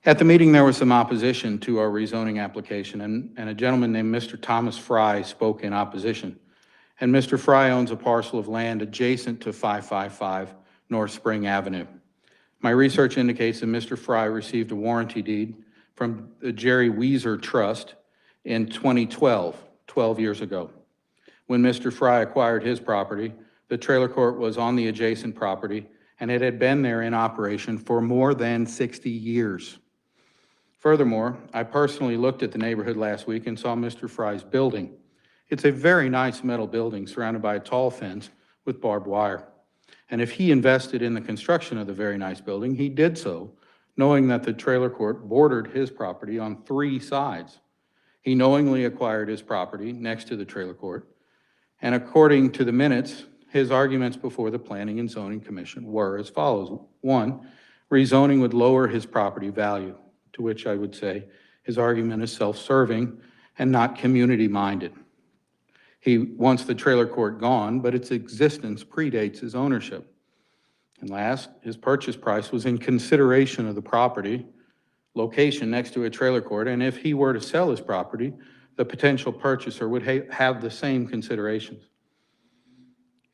At the meeting, there was some opposition to our rezoning application, and a gentleman named Mr. Thomas Fry spoke in opposition. And Mr. Fry owns a parcel of land adjacent to 555 North Spring Avenue. My research indicates that Mr. Fry received a warranty deed from the Jerry Weezer Trust in 2012, 12 years ago. When Mr. Fry acquired his property, the trailer court was on the adjacent property, and it had been there in operation for more than 60 years. Furthermore, I personally looked at the neighborhood last week and saw Mr. Fry's building. It's a very nice metal building surrounded by a tall fence with barbed wire. And if he invested in the construction of the very nice building, he did so, knowing that the trailer court bordered his property on 3 sides. He knowingly acquired his property next to the trailer court, and according to the minutes, his arguments before the Planning and Zoning Commission were as follows. 1, rezoning would lower his property value, to which I would say his argument is self-serving and not community-minded. He wants the trailer court gone, but its existence predates his ownership. And last, his purchase price was in consideration of the property, location next to a trailer court, and if he were to sell his property, the potential purchaser would have the same considerations.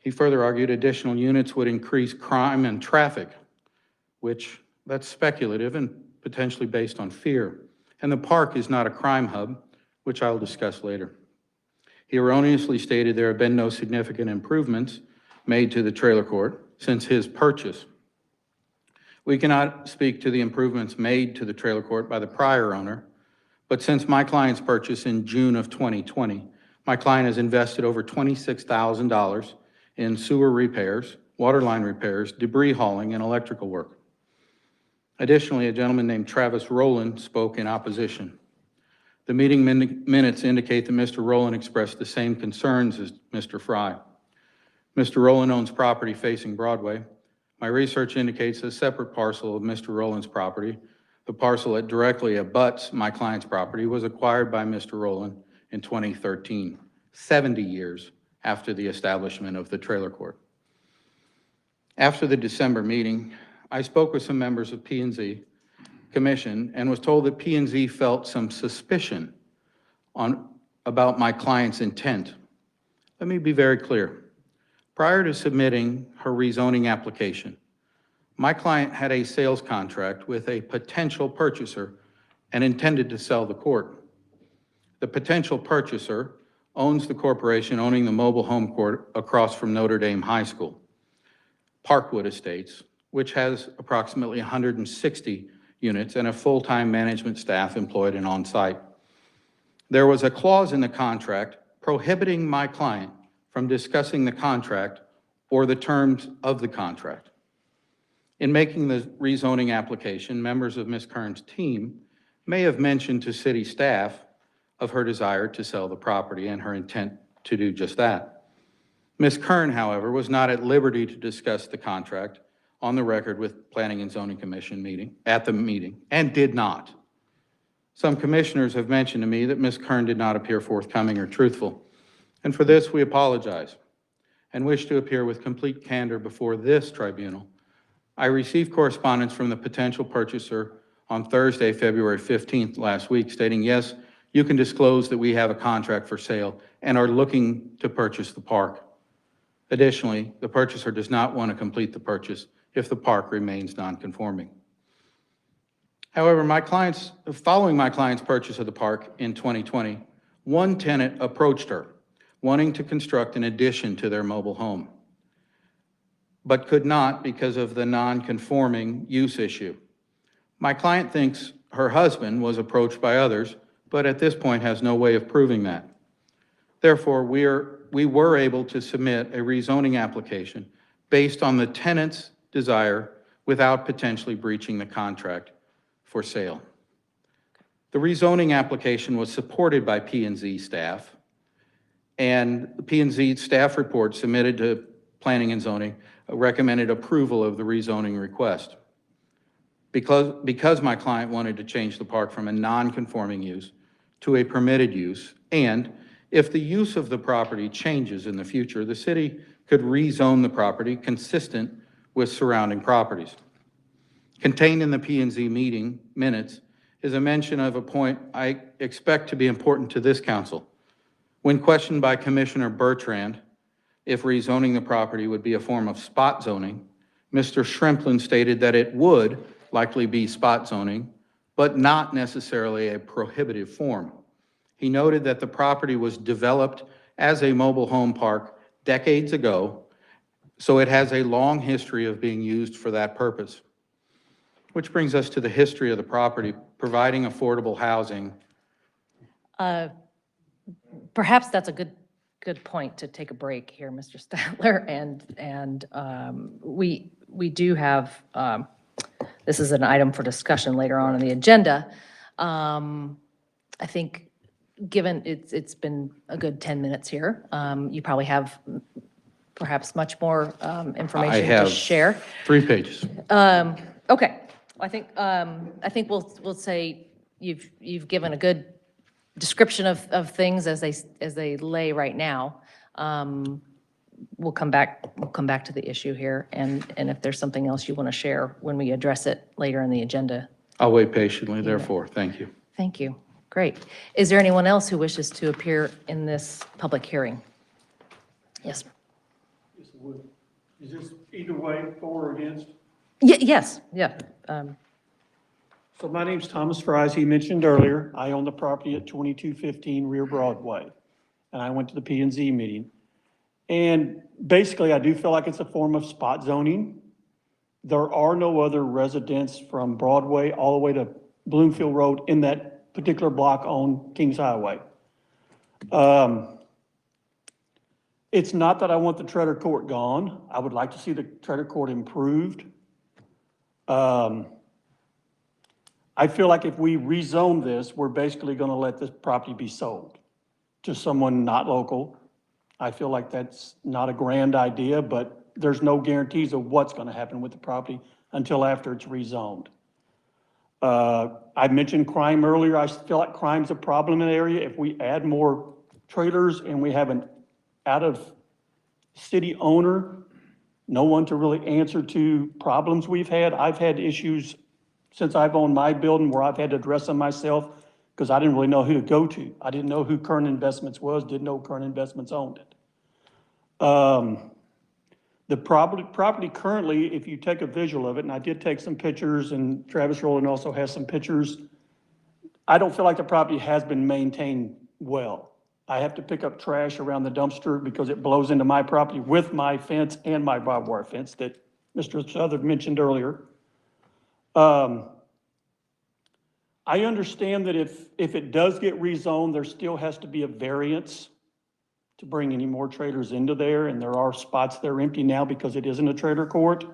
He further argued additional units would increase crime and traffic, which that's speculative and potentially based on fear. And the park is not a crime hub, which I'll discuss later. He erroneously stated there have been no significant improvements made to the trailer court since his purchase. We cannot speak to the improvements made to the trailer court by the prior owner, but since my client's purchase in June of 2020, my client has invested over $26,000 in sewer repairs, water line repairs, debris hauling, and electrical work. Additionally, a gentleman named Travis Rowland spoke in opposition. The meeting minutes indicate that Mr. Rowland expressed the same concerns as Mr. Fry. Mr. Rowland owns property facing Broadway. My research indicates a separate parcel of Mr. Rowland's property, the parcel that directly abuts my client's property, was acquired by Mr. Rowland in 2013, 70 years after the establishment of the trailer court. After the December meeting, I spoke with some members of P&Z Commission and was told that P&Z felt some suspicion about my client's intent. Let me be very clear. Prior to submitting her rezoning application, my client had a sales contract with a potential purchaser and intended to sell the court. The potential purchaser owns the corporation owning the mobile home court across from Notre Dame High School, Parkwood Estates, which has approximately 160 units and a full-time management staff employed and on-site. There was a clause in the contract prohibiting my client from discussing the contract or the terms of the contract. In making the rezoning application, members of Ms. Kern's team may have mentioned to city staff of her desire to sell the property and her intent to do just that. Ms. Kern, however, was not at liberty to discuss the contract on the record with Planning and Zoning Commission at the meeting, and did not. Some commissioners have mentioned to me that Ms. Kern did not appear forthcoming or truthful, and for this we apologize and wish to appear with complete candor before this tribunal. I received correspondence from the potential purchaser on Thursday, February 15th last week, stating, yes, you can disclose that we have a contract for sale and are looking to purchase the park. Additionally, the purchaser does not want to complete the purchase if the park remains non-conforming. However, following my client's purchase of the park in 2020, one tenant approached her wanting to construct an addition to their mobile home, but could not because of the non-conforming use issue. My client thinks her husband was approached by others, but at this point has no way of proving that. Therefore, we were able to submit a rezoning application based on the tenant's desire without potentially breaching the contract for sale. The rezoning application was supported by P&Z staff, and the P&Z staff report submitted to Planning and Zoning recommended approval of the rezoning request. Because my client wanted to change the park from a non-conforming use to a permitted use, and if the use of the property changes in the future, the city could rezone the property consistent with surrounding properties. Contained in the P&Z meeting minutes is a mention of a point I expect to be important to this council. When questioned by Commissioner Bertrand if rezoning the property would be a form of spot zoning, Mr. Shrimplin stated that it would likely be spot zoning, but not necessarily a prohibitive form. He noted that the property was developed as a mobile home park decades ago, so it has a long history of being used for that purpose. Which brings us to the history of the property, providing affordable housing. Perhaps that's a good point to take a break here, Mr. Statler, and we do have, this is an item for discussion later on in the agenda. I think, given it's been a good 10 minutes here, you probably have perhaps much more information to share. 3 pages. Okay, I think we'll say you've given a good description of things as they lay right now. We'll come back to the issue here, and if there's something else you want to share when we address it later in the agenda. I'll wait patiently, therefore. Thank you. Thank you. Great. Is there anyone else who wishes to appear in this public hearing? Yes. Is this either way, for or against? Yes, yeah. So my name's Thomas Fry, as he mentioned earlier. I own the property at 2215 Rear Broadway. and I went to the P and Z meeting. And basically, I do feel like it's a form of spot zoning. There are no other residents from Broadway all the way to Bloomfield Road in that particular block on Kings Highway. It's not that I want the Treader Court gone. I would like to see the Treader Court improved. I feel like if we rezone this, we're basically gonna let this property be sold to someone not local. I feel like that's not a grand idea, but there's no guarantees of what's gonna happen with the property until after it's rezoned. I mentioned crime earlier. I feel like crime's a problem in the area. If we add more trailers and we have an out-of-city owner, no one to really answer to problems we've had. I've had issues since I've owned my building where I've had to address them myself because I didn't really know who to go to. I didn't know who Current Investments was, didn't know Current Investments owned it. The property currently, if you take a visual of it, and I did take some pictures, and Travis Rowland also has some pictures, I don't feel like the property has been maintained well. I have to pick up trash around the dumpster because it blows into my property with my fence and my barbed wire fence that Mr. Southern mentioned earlier. I understand that if it does get rezoned, there still has to be a variance to bring any more trailers into there, and there are spots that are empty now because it isn't a trailer court.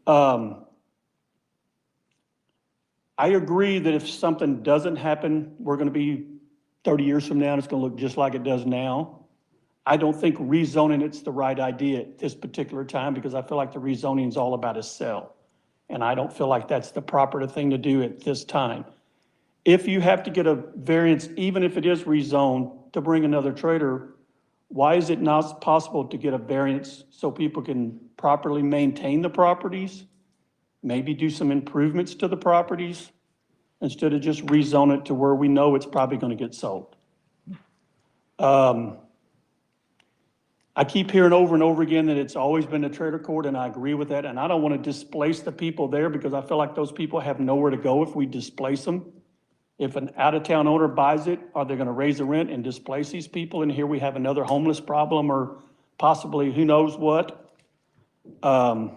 I agree that if something doesn't happen, we're gonna be 30 years from now, and it's gonna look just like it does now. I don't think rezoning it's the right idea at this particular time because I feel like the rezoning is all about a sell. And I don't feel like that's the proper thing to do at this time. If you have to get a variance, even if it is rezoned to bring another trailer, why is it not possible to get a variance so people can properly maintain the properties? Maybe do some improvements to the properties instead of just rezone it to where we know it's probably gonna get sold. I keep hearing over and over again that it's always been a trailer court, and I agree with that, and I don't wanna displace the people there because I feel like those people have nowhere to go if we displace them. If an out-of-town owner buys it, are they gonna raise the rent and displace these people? And here we have another homeless problem or possibly who knows what. I've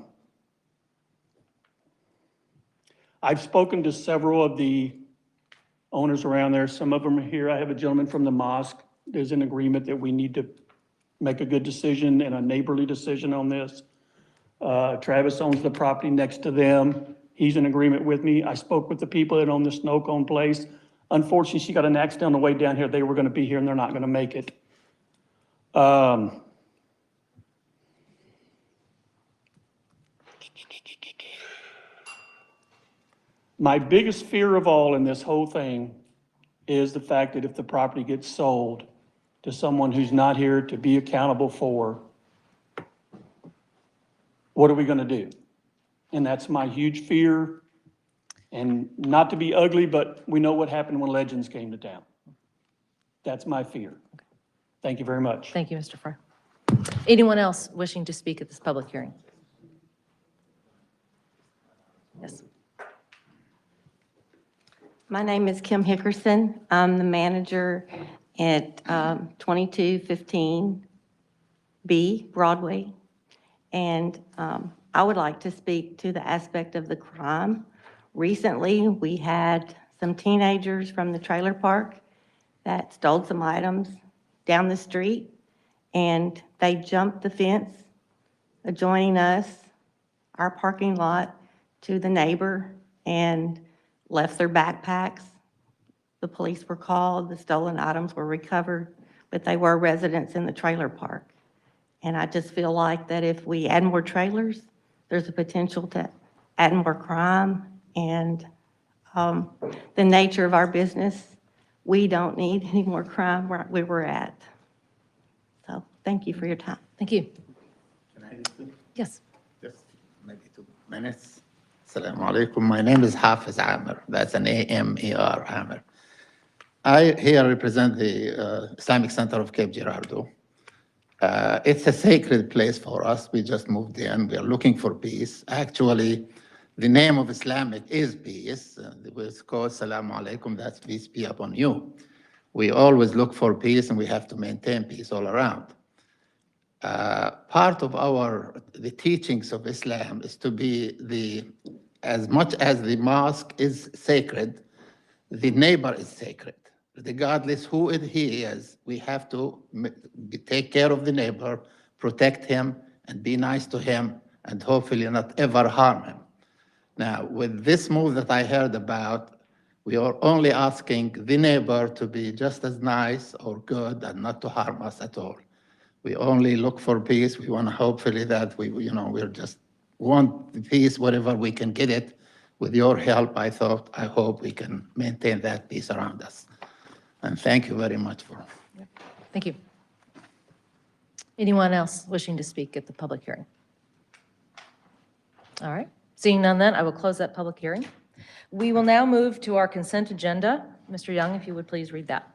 spoken to several of the owners around there. Some of them are here. I have a gentleman from the mosque. There's an agreement that we need to make a good decision and a neighborly decision on this. Travis owns the property next to them. He's in agreement with me. I spoke with the people that own the snow cone place. Unfortunately, she got an accident on the way down here. They were gonna be here and they're not gonna make it. My biggest fear of all in this whole thing is the fact that if the property gets sold to someone who's not here to be accountable for, what are we gonna do? And that's my huge fear. And not to be ugly, but we know what happened when Legends came to town. That's my fear. Thank you very much. Thank you, Mr. Fry. Anyone else wishing to speak at this public hearing? Yes. My name is Kim Hickerson. I'm the manager at 2215B Broadway. And I would like to speak to the aspect of the crime. Recently, we had some teenagers from the trailer park that stole some items down the street, and they jumped the fence adjoining us, our parking lot, to the neighbor, and left their backpacks. The police were called, the stolen items were recovered, but they were residents in the trailer park. And I just feel like that if we add more trailers, there's a potential to add more crime. And the nature of our business, we don't need any more crime where we were at. So thank you for your time. Thank you. Can I speak? Yes. Just maybe 2 minutes. Assalamu alaikum. My name is Hafiz Amir. That's an A-M-E-R, Amir. I here represent the Islamic Center of Cape Girardeau. It's a sacred place for us. We just moved in. We are looking for peace. Actually, the name of Islamic is peace. It's called Salaam Alaikum. That's peace be upon you. we always look for peace and we have to maintain peace all around. Part of the teachings of Islam is to be as much as the mosque is sacred, the neighbor is sacred. Regardless who he is, we have to take care of the neighbor, protect him, and be nice to him, and hopefully not ever harm him. Now, with this move that I heard about, we are only asking the neighbor to be just as nice or good and not to harm us at all. We only look for peace. We want to hopefully that we just want the peace wherever we can get it. With your help, I hope we can maintain that peace around us. And thank you very much for. Thank you. Anyone else wishing to speak at the public hearing? All right. Seeing none then, I will close that public hearing. We will now move to our consent agenda. Mr. Young, if you would please read that.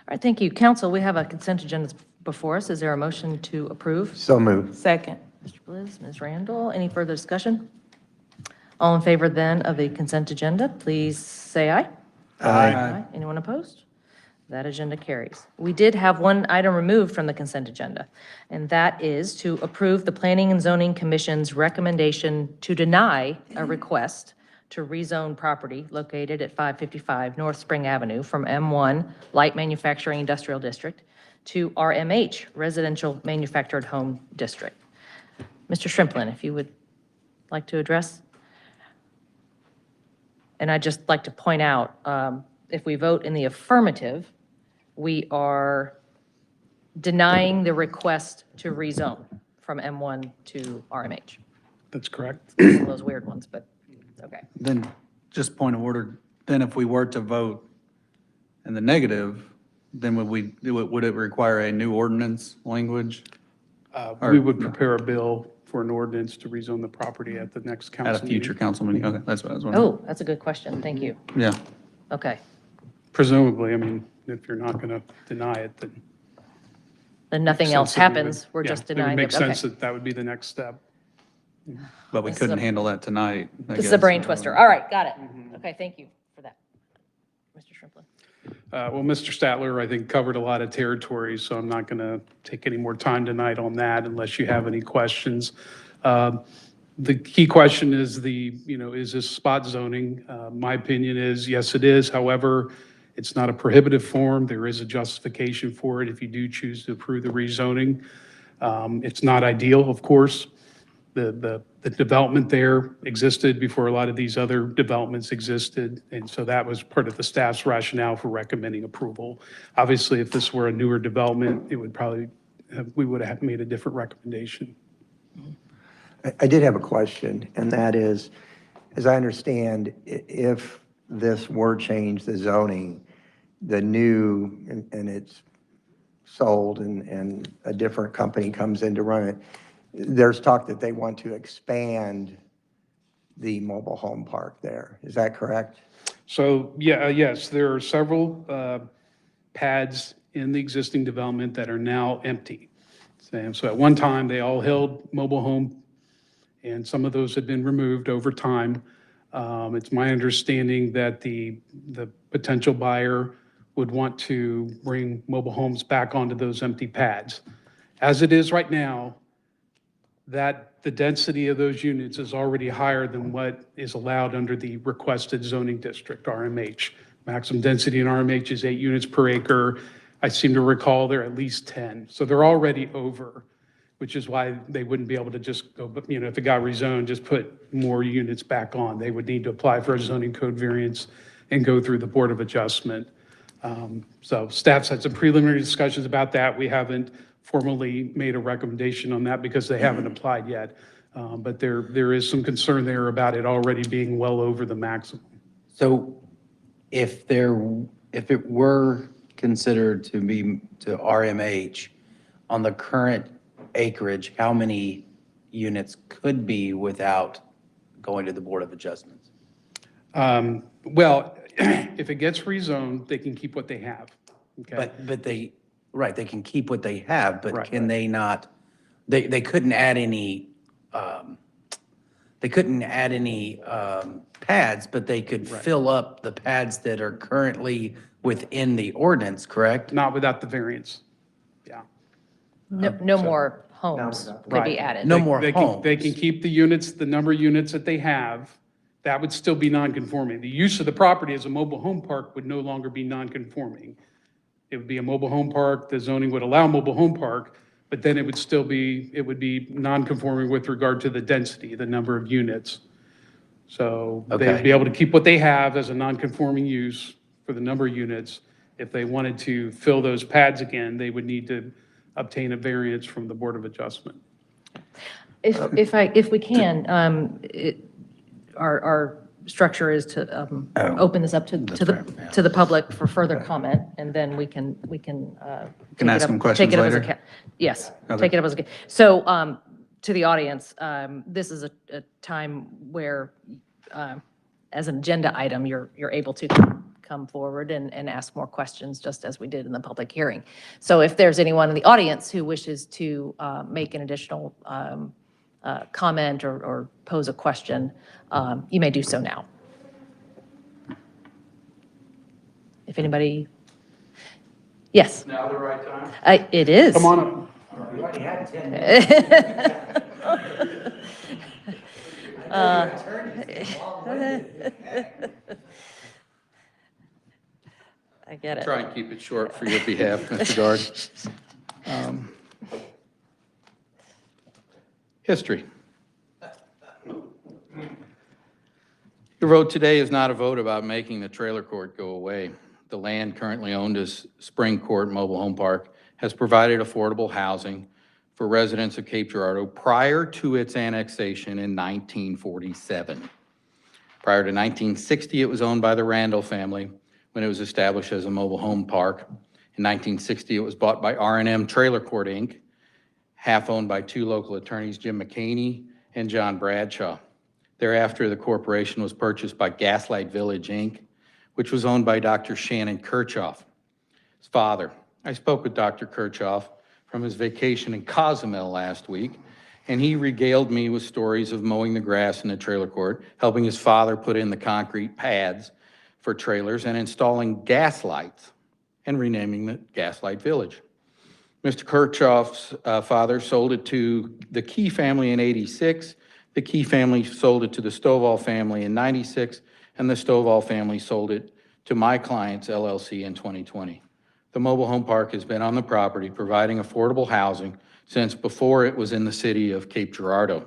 All right, thank you. Council, we have a consent agenda before us. Is there a motion to approve? So moved. Second. Mr. Bliss, Ms. Randle, any further discussion? All in favor then of the consent agenda, please say aye. Aye. Anyone opposed? That agenda carries. We did have one item removed from the consent agenda, and that is to approve the Planning and Zoning Commission's recommendation to deny a request to rezone property located at 555 North Spring Avenue from M1 Light Manufacturing Industrial District to RMH Residential Manufactured Home District. Mr. Shrimplin, if you would like to address. And I'd just like to point out, if we vote in the affirmative, we are denying the request to rezone from M1 to RMH. That's correct. One of those weird ones, but okay. Then, just point of order, then if we were to vote in the negative, then would it require a new ordinance language? We would prepare a bill for an ordinance to rezone the property at the next council At a future meeting. council meeting? Okay, that's what I was wondering. Oh, that's a good question. Thank you. Yeah. Okay. Presumably, I mean, if you're not going to deny it, then. Then nothing makes else sense that we happens. would- We're yeah, just It denying would it. make sense Okay. that that would be the next step. But we This is couldn't a- handle that tonight, I This is a guess. brain twister. All right, got it. Okay, thank you for that. Mr. Shrimplin. Well, Mr. Statler, I think, covered a lot of territory, so I'm not going to take any more time tonight on that unless you have any questions. The key question is is this spot zoning? My opinion is, yes, it is. However, it's not a prohibitive form. There is a justification for it if you do choose to approve the rezoning. It's not ideal, of course. The development there existed before a lot of these other developments existed, and so that was part of the staff's rationale for recommending approval. Obviously, if this were a newer development, it would probably, we would have made a different recommendation. I did have a question, and that is, as I understand, if this were changed, the zoning, the new, and it's sold and a different company comes in to run it, there's talk that they want to expand the mobile home park there. Is that correct? So, yeah, yes, there are several pads in the existing development that are now empty. So at one time, they all held mobile home, and some of those had been removed over time. It's my understanding that the potential buyer would want to bring mobile homes back onto those empty pads. As it is right now, that the density of those units is already higher than what is allowed under the requested zoning district, RMH. Maximum density in RMH is 8 units per acre. I seem to recall they're at least 10. So they're already over, which is why they wouldn't be able to just go, but if it got rezoned, just put more units back on. They would need to apply for a zoning code variance and go through the Board of Adjustment. So staff's had some preliminary discussions about that. We haven't formally made a recommendation on that because they haven't applied yet. But there is some concern there about it already being well over the maximum. So if it were considered to be to RMH on the current acreage, how many units could be without going to the Board of Adjustments? Well, if it gets rezoned, they can keep what they have. Okay. But they, right, they can keep what they have, but Right, can they not, they couldn't add any, pads, but they could fill up the pads that are currently within the ordinance, correct? Not without the variance. Yeah. No more homes could be Right. added. No more They homes. can keep the units, the number of units that they have. That would still be non-conforming. The use of the property as a mobile home park would no longer be non-conforming. It would be a mobile home park. The zoning would allow mobile home park, but then it would be non-conforming with regard to the density, the number of units. So they'd Okay. be able to keep what they have as a non-conforming use for the number of units. If they wanted to fill those pads again, they would need to obtain a variance from the Board of Adjustment. If we can, our structure is to open this up to the public for further comment, and then we can. Can ask them questions later? Yes, Okay. take it up as a, so to the audience, this is a time where, as an agenda item, you're able to come forward and ask more questions, just as we did in the public hearing. So if there's anyone in the audience who wishes to make an additional comment or pose a question, you may do so now. If anybody, yes, Now the right time? it is. Come on up. I get it. Try and keep it short for your behalf, Mr. Guard. History. Your vote today is not a vote about making the trailer court go away. The land currently owned as Spring Court Mobile Home Park has provided affordable housing for residents of Cape Girardeau prior to its annexation in 1947. Prior to 1960, it was owned by the Randle family when it was established as a mobile home park. In 1960, it was bought by R&M Trailer Court, Inc., half owned by 2 local attorneys, Jim McCaney and John Bradshaw. Thereafter, the corporation was purchased by Gaslight Village, Inc., which was owned by Dr. Shannon Kirchhoff, his father. I spoke with Dr. Kirchhoff from his vacation in Cozumel last week, and he regaled me with stories of mowing the grass in the trailer court, helping his father put in the concrete pads for trailers, and installing gas lights and renaming the Gaslight Village. Mr. Kirchhoff's father sold it to the Key family in '86. The Key family sold it to the Stovall family in '96, and the Stovall family sold it to my clients, LLC, in 2020. The mobile home park has been on the property providing affordable housing since before it was in the city of Cape Girardeau.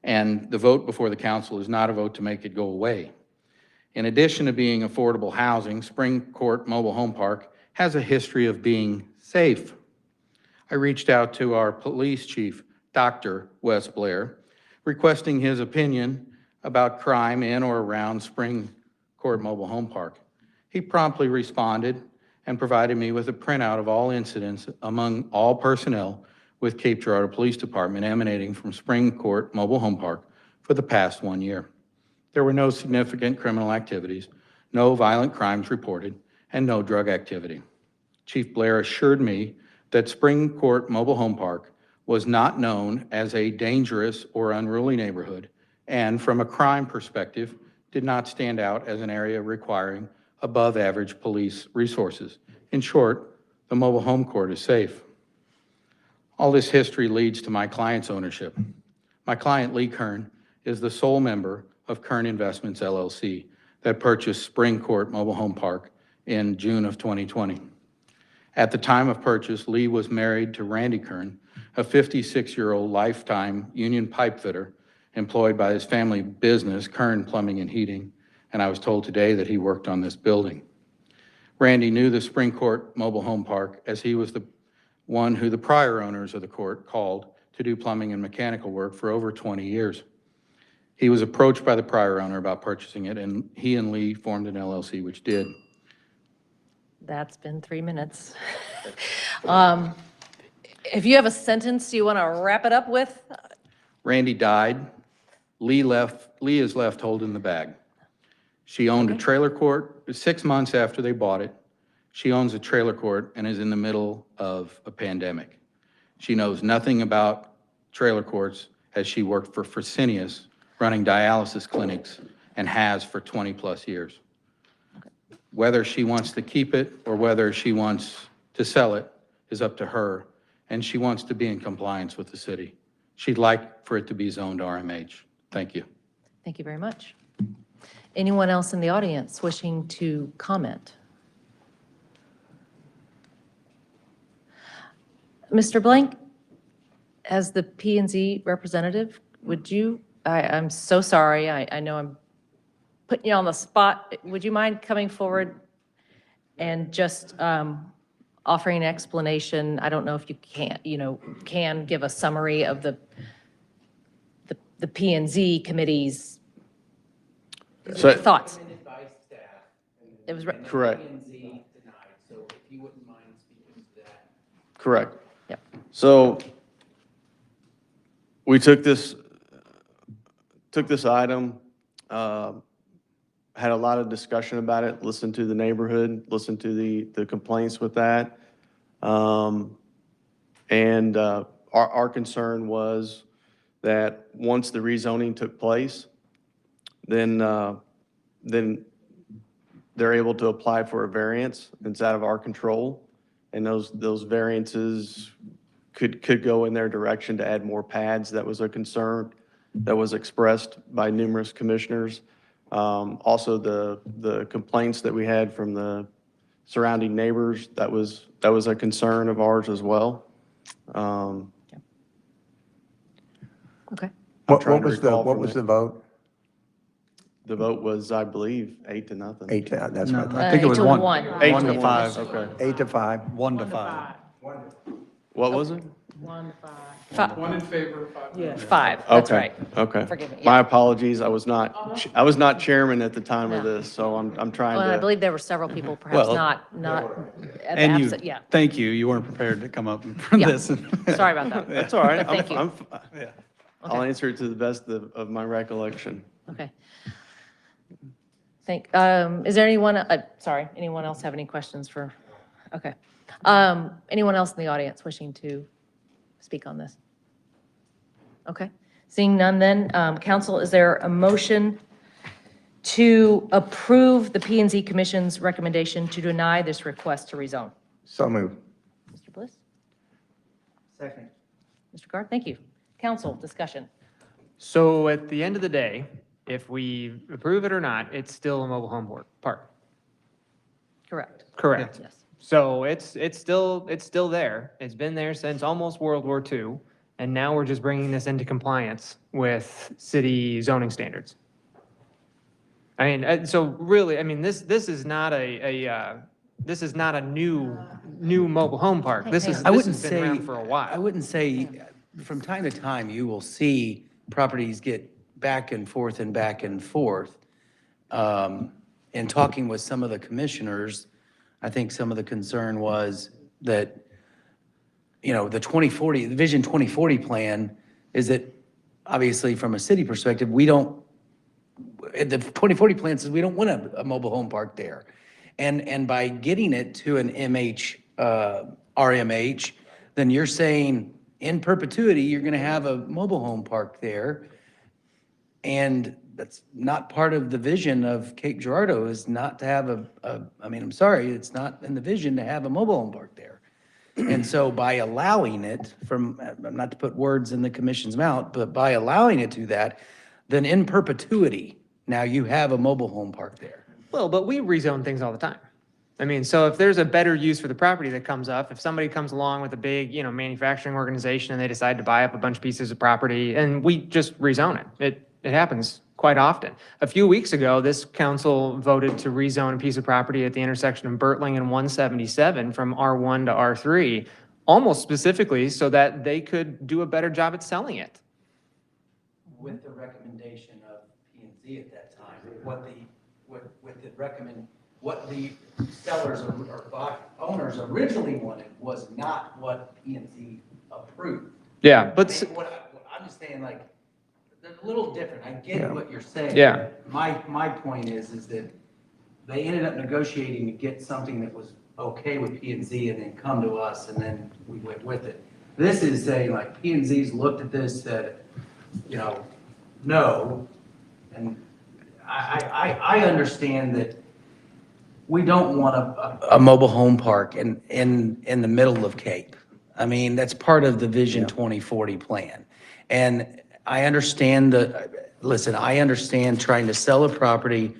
And the vote before the council is not a vote to make it go away. In addition to being affordable housing, Spring Court Mobile Home Park has a history of being safe. I reached out to our police chief, Dr. Wes Blair, requesting his opinion about crime in or around Spring Court Mobile Home Park. He promptly responded and provided me with a printout of all incidents among all personnel with Cape Girardeau Police Department emanating from Spring Court Mobile Home Park for the past 1 year. There were no significant criminal activities, no violent crimes reported, and no drug activity. Chief Blair assured me that Spring Court Mobile Home Park was not known as a dangerous or unruly neighborhood, and from a crime perspective, did not stand out as an area requiring above-average police resources. In short, the mobile home court is safe. All this history leads to my client's ownership. My client, Lee Kern, is the sole member of Kern Investments LLC that purchased Spring Court Mobile Home Park in June of 2020. At the time of purchase, Lee was married to Randy Kern, a 56-year-old lifetime union pipe fitter employed by his family business, Kern Plumbing and Heating, and I was told today that he worked on this building. Randy knew the Spring Court Mobile Home Park as he was the one who the prior owners of the court called to do plumbing and mechanical work for over 20 years. He was approached by the prior owner about purchasing it, and he and Lee formed an LLC, which did. That's been 3 minutes. If you have a sentence you want to wrap it up with, Randy died. Lee is left holding the bag. She owned a trailer court 6 months after they bought it. She owns a trailer court and is in the middle of a pandemic. She knows nothing about trailer courts as she worked for Fresenius running dialysis clinics and has for 20+ years. Whether she wants to keep it or whether she wants to sell it is up to her, and she wants to be in compliance with the city. She'd like for it to be zoned RMH. Thank you. thank you very much. Anyone else in the audience wishing to comment? Mr. Blank, as the P&Z representative, would you, I'm so sorry, I know I'm putting you on the spot. Would you mind coming forward and just offering an explanation? I don't know if you can give a summary of the P&Z committee's thoughts. It was Correct. Correct. Yep. So we took this item, had a lot of discussion about it, listened to the neighborhood, listened to the complaints with that. And our concern was that once the rezoning took place, then they're able to apply for a variance. It's out of our control. And those variances could go in their direction to add more pads. That was a concern that was expressed by numerous commissioners. Also, the complaints that we had from the surrounding neighbors, that was a concern of ours as well. Okay. What was the vote? The vote was, I believe, 8-0. 8 to, that's what I thought. I think it was 8 to 1. 1. 1 to 5. Okay. 8 to 5. 1 to 5. What was it? 1 to 5. 1 in favor, 5. 5, that's Okay, right. okay. Forgive me, My yeah. apologies. I was not chairman at the time of No. this, so I'm trying Well, I to. believe there were several people perhaps Well, not at the And you, absent, yeah. thank you, you weren't prepared to come up from Yeah. this. Sorry about that. That's all right. Thank you. Yeah. I'll Okay. answer it to the best of my recollection. Okay. Is there anyone, anyone else have any questions for, okay. Anyone else in the audience wishing to speak on this? Okay, seeing none then, council, is there a motion to approve the P&Z Commission's recommendation to deny this request to rezone? So moved. Mr. Bliss? Second. Mr. Gard, thank you. Council, discussion. So at the end of the day, if we approve it or not, it's still a mobile home park. Correct. Correct. Yes. So it's still there. It's been there since almost World War II, and now we're just bringing this into compliance with city zoning standards. I mean, so really, I mean, this is not this is not a new mobile home park. This has been around for a while. I wouldn't say, from time to time, you will see properties get back and forth and back and forth. In talking with some of the commissioners, I think some of the concern was that, the Vision 2040 plan is that, obviously, from a city perspective, the 2040 plan says we don't want a mobile home park there. And by getting it to an RMH, then you're saying in perpetuity, you're going to have a mobile home park there. And that's not part of the vision of Cape Girardeau, is not to have I'm sorry, it's not in the vision to have a mobile home park there. And so by allowing it from, not to put words in the commission's mouth, but by allowing it to that, then in perpetuity, now you have a mobile home park there. Well, but we rezone things all the time. I mean, so if there's a better use for the property that comes up, if somebody comes along with a big, manufacturing organization and they decide to buy up a bunch of pieces of property, and we just rezone it. It happens quite often. A few weeks ago, this council voted to rezone a piece of property at the intersection of Bertling and 177 from R1 to R3, almost specifically so that they could do a better job at selling it. With the recommendation of P&Z at that time, what the sellers or owners originally wanted was not what P&Z approved. Yeah, but I'm just saying, like, they're a little different. I get what you're saying. Yeah. My point is that they ended up negotiating to get something that was okay with P&Z and then come to us, and then we went with it. This is saying, like, P&Z's looked at this, said, no, and I understand that we don't want a mobile home park in the middle of Cape. I mean, that's part of the Vision 2040 plan. And I understand I understand trying to sell a property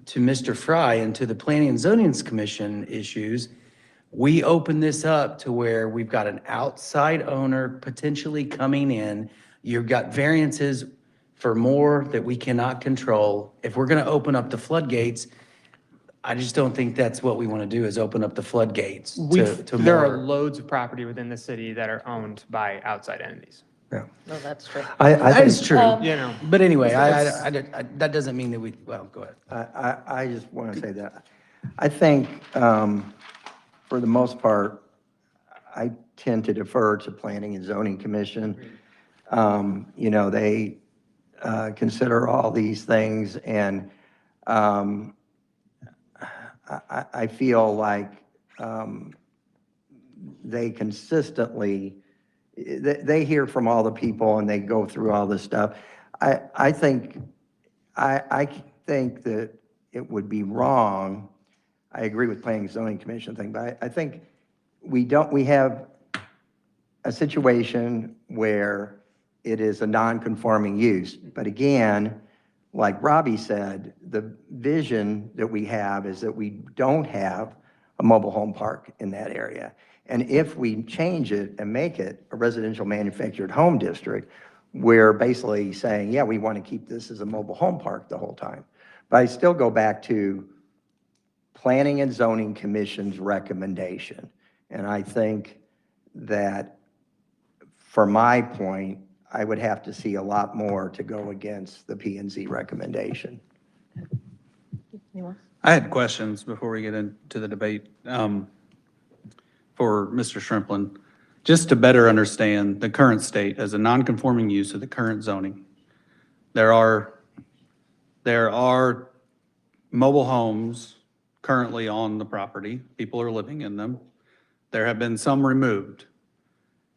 to Mr. Fry and to the Planning and Zoning Commission issues. We open this up to where we've got an outside owner potentially coming in. You've got variances for more that we cannot control. If we're going to open up the floodgates, I just don't think that's what we want to do, is open up the floodgates to there are more. loads of property within the city that are owned by outside entities. Yeah. No, that's true. I That think, is true. But anyway, that doesn't mean that well, go ahead. I just want to say that. I think, for the most part, I tend to defer to Planning and Zoning Commission. They consider all these things, and I feel like they consistently, they hear from all the people and they go through all this stuff. I think that it would be wrong. I agree with Planning and Zoning Commission thing, but I think we have a situation where it is a non-conforming use. But again, like Robbie said, the vision that we have is that we don't have a mobile home park in that area. And if we change it and make it a residential manufactured home district, we're basically saying, yeah, we want to keep this as a mobile home park the whole time. But I still go back to Planning and Zoning Commission's recommendation. And I think that, for my point, I would have to see a lot more to go against the P&Z recommendation. Anyone? I had questions before we get into the debate for Mr. Shrimplin, just to better understand the current state as a non-conforming use of the current zoning. There are mobile homes currently on the property. People are living in them. There have been some removed,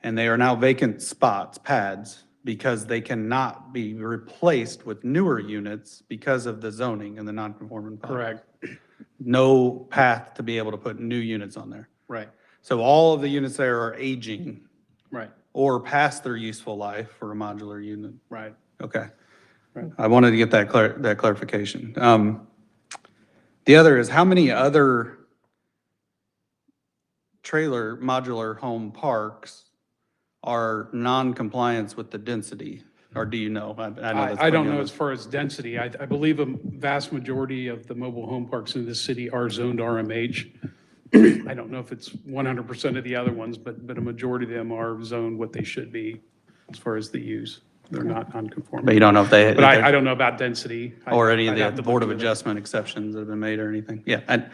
and they are now vacant spots, pads, because they cannot be replaced with newer units because of the zoning and the non-conforming. Correct. No path to be able to put new units on there. Right, So all of the units there are aging right, or past their useful life for a modular unit. right. Okay. Right. I wanted to get that clarification. The other is, how many other trailer modular home parks are non-compliance with the density? Or do you know? I know that's I don't putting you know on as far as density. I believe a vast majority of the mobile home parks in the city are zoned RMH. I don't know if it's 100% of the other ones, but a majority of them are zoned what they should be as far as the use. They're not non-conforming. But you don't know if they. But I don't know about density. Or any I'd of have the to Board look of into that. Adjustment exceptions that have been made or anything? Yeah,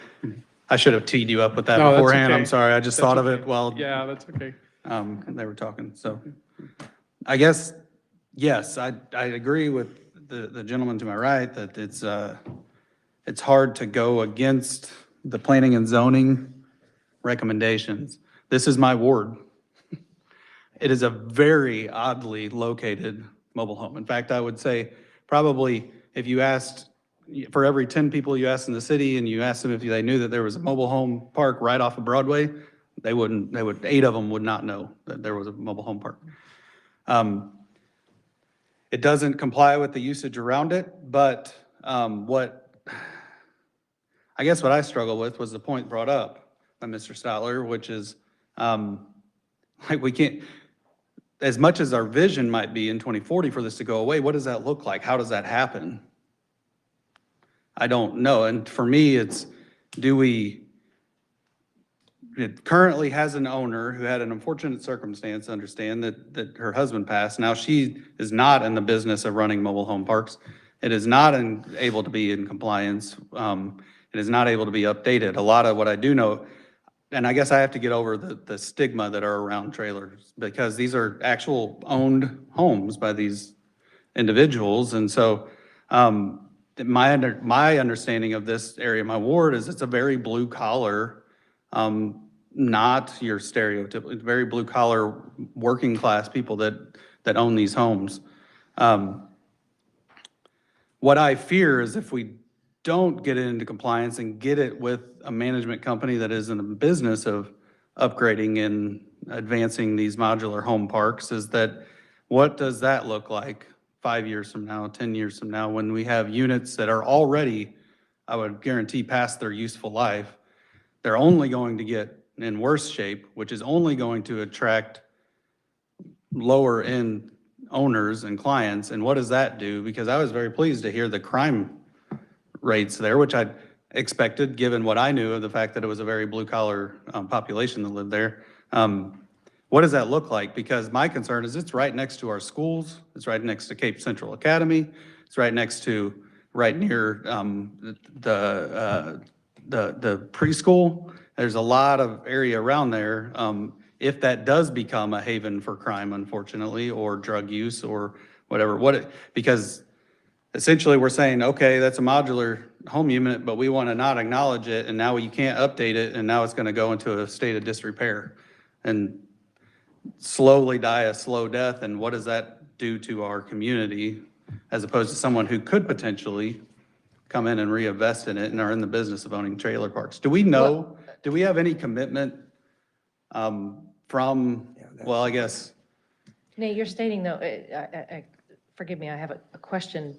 I should have teed you up with that No, that's beforehand. I'm okay. sorry, I just That's thought of okay. it while Yeah, that's okay. they were talking. So I guess, yes, I agree with the gentleman to my right that it's hard to go against the planning and zoning recommendations. This is my ward. It is a very oddly located mobile home. In fact, I would say probably if you asked, for every 10 people you asked in the city and you asked them if they knew that there was a mobile home park right off of Broadway, They wouldn't, 8 of them would not know that there was a mobile home park. It doesn't comply with the usage around it, but what I struggle with was the point brought up by Mr. Stotler, which is like we can't, as much as our vision might be in 2040 for this to go away, what does that look like? How does that happen? I don't know. And for me, it's, it currently has an owner who had an unfortunate circumstance, understand that her husband passed. Now she is not in the business of running mobile home parks. It is not able to be in compliance. It is not able to be updated. A lot of what I do know, and I guess I have to get over the stigma that are around trailers, because these are actual owned homes by these individuals. And so my understanding of this area, my ward, is it's a very blue collar, not your stereotypical, very blue collar working class people that own these homes. What I fear is if we don't get it into compliance and get it with a management company that is in the business of upgrading and advancing these modular home parks, is that what does that look like 5 years from now, 10 years from now, when we have units that are already, I would guarantee, past their useful life? They're only going to get in worse shape, which is only going to attract lower end owners and clients. And what does that do? Because I was very pleased to hear the crime rates there, which I expected, given what I knew of the fact that it was a very blue collar population that lived there. What does that look like? Because my concern is it's right next to our schools. It's right next to Cape Central Academy. It's right next to, right near the preschool. There's a lot of area around there. If that does become a haven for crime, unfortunately, or drug use or whatever, because essentially we're saying, okay, that's a modular home unit, but we want to not acknowledge it, and now you can't update it, and now it's going to go into a state of disrepair and slowly die a slow death. And what does that do to our community, as opposed to someone who could potentially come in and reinvest in it and are in the business of owning trailer parks? Do we know, do we have any commitment from, well, I guess. Nate, you're stating though, forgive me, I have a question.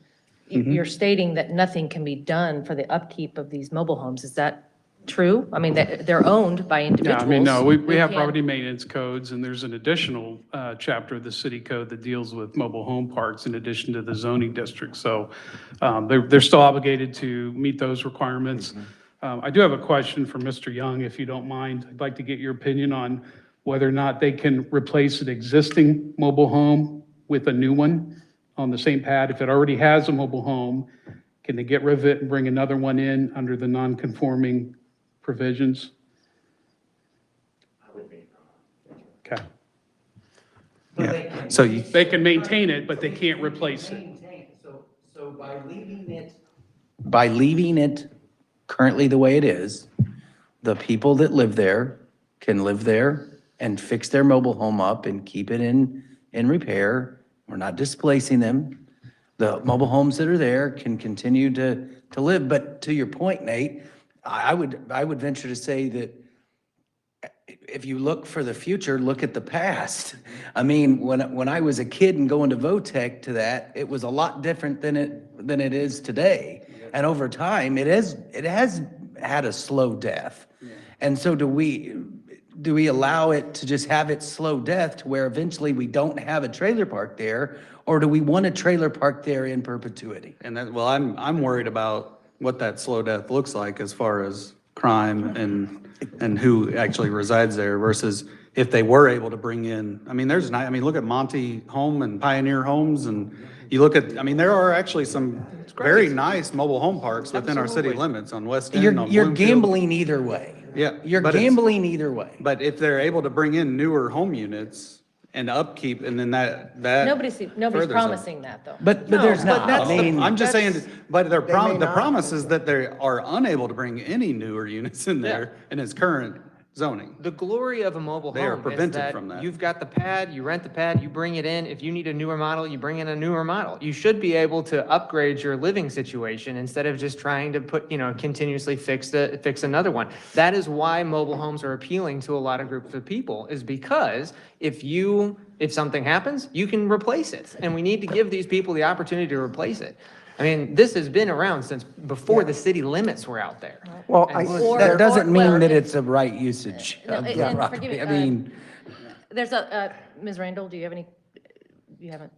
You're stating that nothing can be done for the upkeep of these mobile homes. Is that true? I mean, they're owned by individuals. Yeah, I mean, no, we who have can- property maintenance codes, and there's an additional chapter of the city code that deals with mobile home parks in addition to the zoning district. So they're still obligated to meet those requirements. I do have a question for Mr. Young, if you don't mind. I'd like to get your opinion on whether or not they can replace an existing mobile home with a new one on the same pad. If it already has a mobile home, can they get rid of it and bring another one in under the non-conforming provisions? Okay. Yeah. So you, They can maintain it, but they can't replace it. So by leaving it currently the way it is, the people that live there can live there and fix their mobile home up and keep it in repair. We're not displacing them. The mobile homes that are there can continue to live. But to your point, Nate, I would venture to say that if you look for the future, look at the past. I mean, when I was a kid and going to Votech to that, it was a lot different than it is today. And over time, it has had a slow death. And so do we allow it to just have its slow death to where eventually we don't have a trailer park there? Or do we want a trailer park there in perpetuity? and that, well, I'm worried about what that slow death looks like as far as crime and who actually resides there versus if they were able to bring in, I mean, look at Monty Home and Pioneer Homes, and you look at, I mean, there are actually some very nice mobile home parks within our city limits on West End, on You're Bloomfield. gambling either way. Yeah. You're but it's- gambling either way. But if they're able to bring in newer home units and upkeep, and then that Nobody's furthers it. promising that though. But there's But not. that's, I mean, I'm just saying, but the not. promise is that they are unable to bring any newer units in there in its current zoning. The glory of a mobile They are home is prevented that from that. you've got the pad, you rent the pad, you bring it in. If you need a newer model, you bring in a newer model. You should be able to upgrade your living situation instead of just trying to continuously fix another one. That is why mobile homes are appealing to a lot of groups of people, is because if something happens, you can replace it. And we need to give these people the opportunity to replace it. I mean, this has been around since before the city limits were out there. Well, That doesn't mean that it's a right usage No, of the and property. forgive me, I mean, There's Ms. Randle, do you have any, you haven't,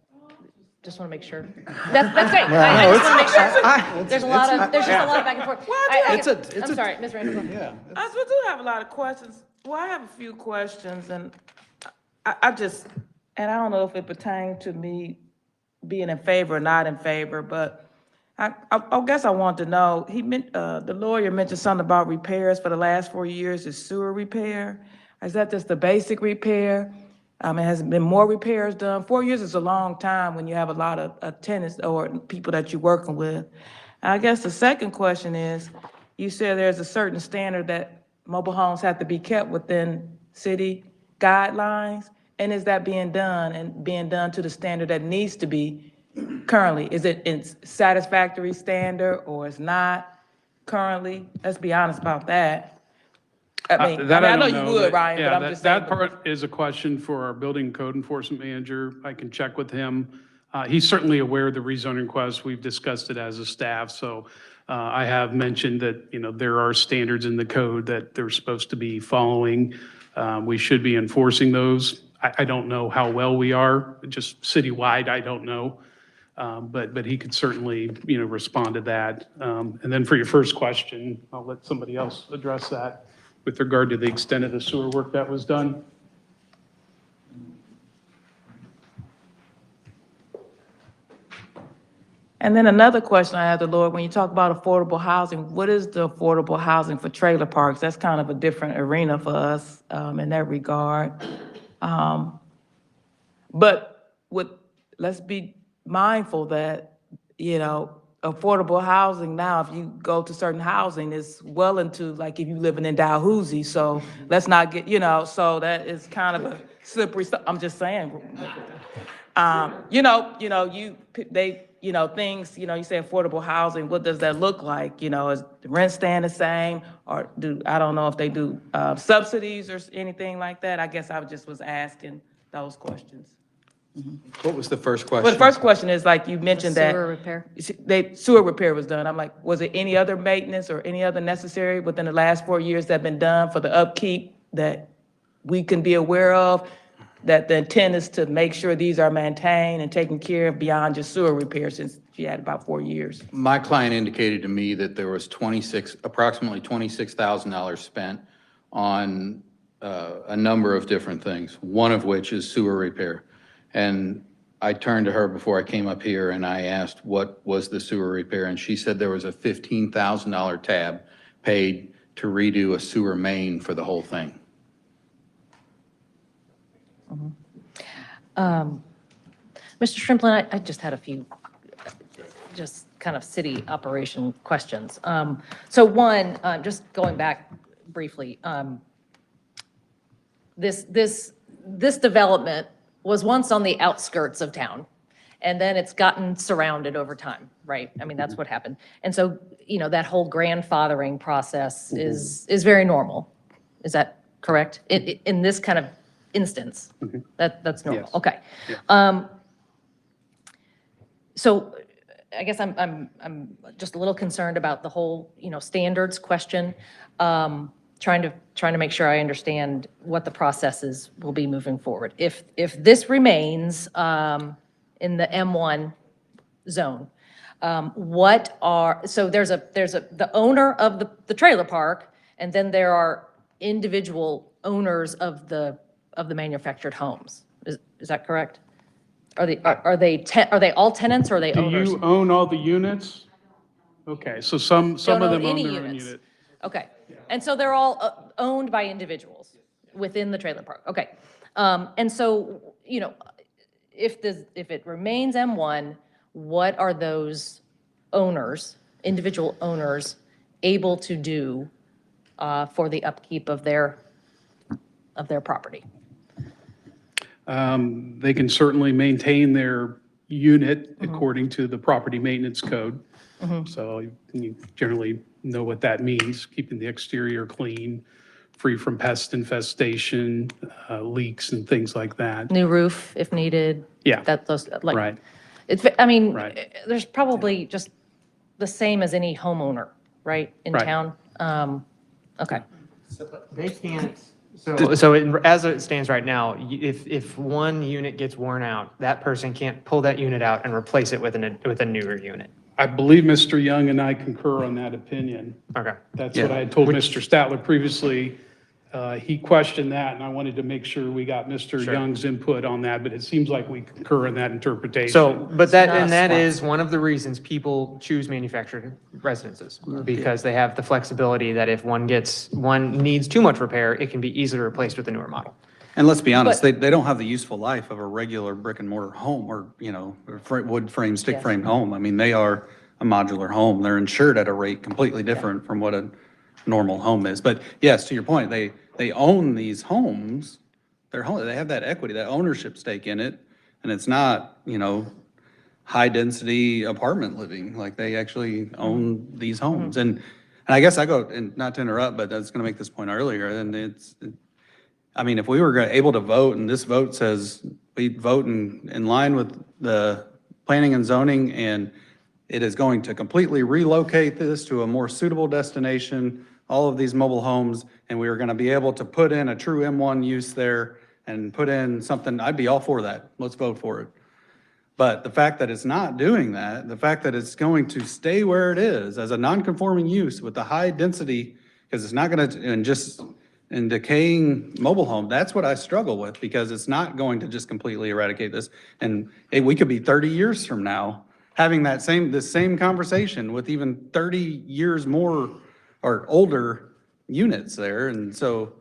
just want to make sure. That's great. I just want to make sure. There's just a lot of back and forth. I'm sorry, Ms. Randle. Go ahead. I do have a lot of questions. Well, I have a few questions, and I don't know if it pertains to me being in favor or not in favor, but I guess I want to know, the lawyer mentioned something about repairs for the last 4 years, is sewer repair. Is that just the basic repair? Has been more repairs done? 4 years is a long time when you have a lot of tenants or people that you're working with. I guess the second question is, you said there's a certain standard that mobile homes have to be kept within city guidelines, and is that being done to the standard that needs to be currently? Is it in satisfactory standard or it's not currently? Let's be honest about that. I know you would, Ryan, but I'm just saying. That part is a question for our building code enforcement manager. I can check with him. He's certainly aware of the rezoning request. We've discussed it as a staff. So I have mentioned that, there are standards in the code that they're supposed to be following. We should be enforcing those. I don't know how well we are, just citywide, I don't know. But he could certainly, respond to that. And then for your first question, I'll let somebody else address that with regard to the extent of the sewer work that was done. And then another question I have, the Lord, when you talk about affordable housing, what is the affordable housing for trailer parks? That's kind of a different arena for us in that regard. But let's be mindful that, affordable housing now, if you go to certain housing, is well into, like, if you living in Dalhousie, so let's not get, so that is kind of a slippery stuff. I'm just saying. Things, you say affordable housing, what does that look like? Is the rent staying the same? Or I don't know if they do subsidies or anything like that. I guess I just was asking those questions. What was the first question? Well, the first question is, like you mentioned that. Sewer repair. Sewer repair was done. I'm like, was it any other maintenance or any other necessary within the last 4 years that have been done for the upkeep that we can be aware of? That the intent is to make sure these are maintained and taken care of beyond just sewer repair, since she had about 4 years. My client indicated to me that there was approximately $26,000 spent on a number of different things, one of which is sewer repair. And I turned to her before I came up here and I asked what was the sewer repair, and she said there was a $15,000 tab paid to redo a sewer main for the whole thing. Mr. Shrimplin, I just had a few, just kind of city operation questions. So one, just going back briefly, this development was once on the outskirts of town, and then it's gotten surrounded over time, right? I mean, that's what happened. And so, that whole grandfathering process is very normal. Is that correct? In this kind of instance, that's normal. Yes. Okay. Yeah. So I guess I'm just a little concerned about the whole, standards question. Trying to make sure I understand what the processes will be moving forward. If this remains in the M1 zone, so there's the owner of the trailer park, and then there are individual owners of the manufactured homes. Is that correct? Are they all tenants, or are they owners? Do you own all the units? Okay, so some of them own any their own units. unit. Okay, and so they're all owned by individuals within the trailer park, okay. And so, if it remains M1, what are those owners, individual owners, able to do for the upkeep of their of their property? They can certainly maintain their unit according to the property maintenance code. So you generally know what that means, keeping the exterior clean, free from pest infestation, leaks and things like that. New roof if needed? Yeah. Those, like. Right. I mean, Right. there's probably just the same as any homeowner, right, in Right. town? Okay. They can't. So as it stands right now, if one unit gets worn out, that person can't pull that unit out and replace it with a newer unit. I believe Mr. Young and I concur on that opinion. Okay. That's what I had told Mr. Statler previously. He questioned that, and I wanted to make sure we got Mr. Young's input on that, but it seems like we concur in that interpretation. So, but that, not and that smart. is one of the reasons people choose manufactured residences, because they have the flexibility that if one needs too much repair, it can be easily replaced with a newer model. And let's be honest, they don't have the useful life of a regular brick and mortar home or, wood frame, stick frame home. I mean, they are a modular home. They're insured at a rate completely different from what a normal home is. But yes, to your point, they own these homes. They have that equity, that ownership stake in it. And it's not, high density apartment living. Like they actually own these homes. And I guess and not to interrupt, but I was going to make this point earlier. And if we were able to vote and this vote says we vote in line with the planning and zoning and it is going to completely relocate this to a more suitable destination, all of these mobile homes, and we are going to be able to put in a true M1 use there and put in something, I'd be all for that. Let's vote for it. But the fact that it's not doing that, the fact that it's going to stay where it is as a non-conforming use with the high density, because it's not going to, and decaying mobile home, that's what I struggle with, because it's not going to just completely eradicate this. And we could be 30 years from now having this same conversation with even 30 years more or older units there. And so.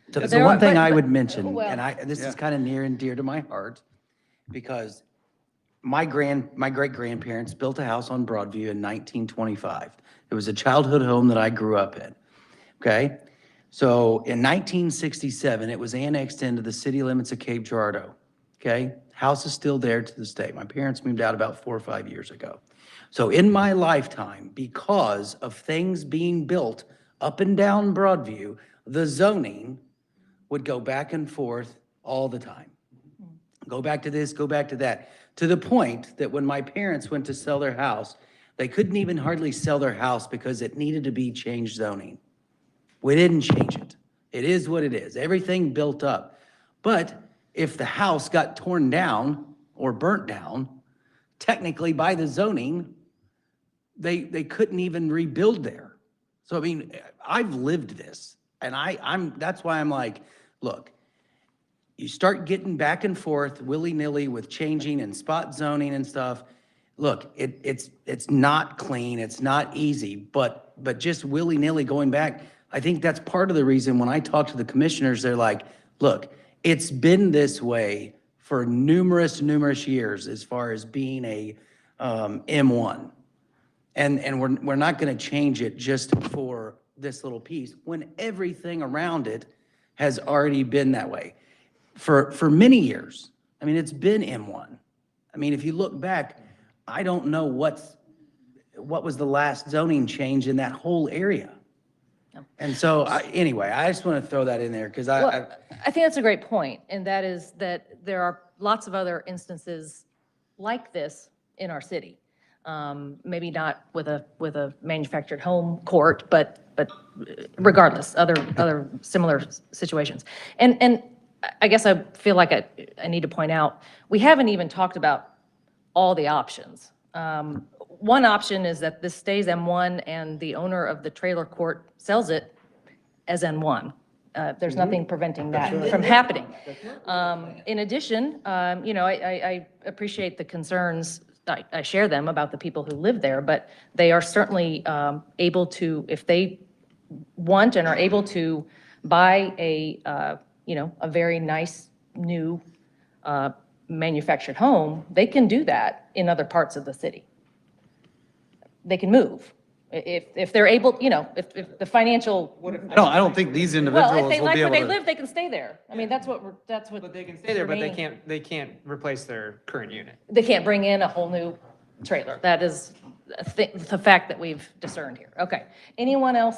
The one thing I would mention, well- and this is kind of near and dear to my heart, because my great-grandparents built a house on Broadview in 1925. It was a childhood home that I grew up in, okay? So in 1967, it was annexed into the city limits of Cape Girardeau, okay? House is still there to this day. My parents moved out about 4 or 5 years ago. So in my lifetime, because of things being built up and down Broadview, the zoning would go back and forth all the time. Go back to this, go back to that, to the point that when my parents went to sell their house, they couldn't even hardly sell their house because it needed to be changed zoning. We didn't change it. It is what it is. Everything built up. But if the house got torn down or burnt down, technically by the zoning, they couldn't even rebuild there. So, I mean, I've lived this, and that's why I'm like, look, you start getting back and forth willy-nilly with changing and spot zoning and stuff. Look, it's not clean, it's not easy, but just willy-nilly going back, I think that's part of the reason when I talk to the commissioners, they're like, look, it's been this way for numerous years as far as being a M1. And we're not going to change it just for this little piece when everything around it has already been that way for many years. I mean, it's been M1. I mean, if you look back, I don't know what was the last zoning change in that whole area. And so, anyway, I just want to throw that in there because Well, I think that's a great point, and that is that there are lots of other instances like this in our city. Maybe not with a manufactured home court, but regardless, other similar situations. And I guess I feel like I need to point out, we haven't even talked about all the options. One option is that this stays M1 and the owner of the trailer court sells it as N1. There's nothing preventing that from happening. In addition, I appreciate the concerns, I share them about the people who live there, but they are certainly able to, if they want and are able to buy a very nice new manufactured home, they can do that in other parts of the city. They can move. If they're able, if the financial, I don't think these well, if individuals they will like be where able they to. live, they can stay there. I mean, that's what But they can stay there, but remaining. they can't replace their current unit. They can't bring in a whole new trailer. That is the fact that we've discerned here. Okay. Anyone else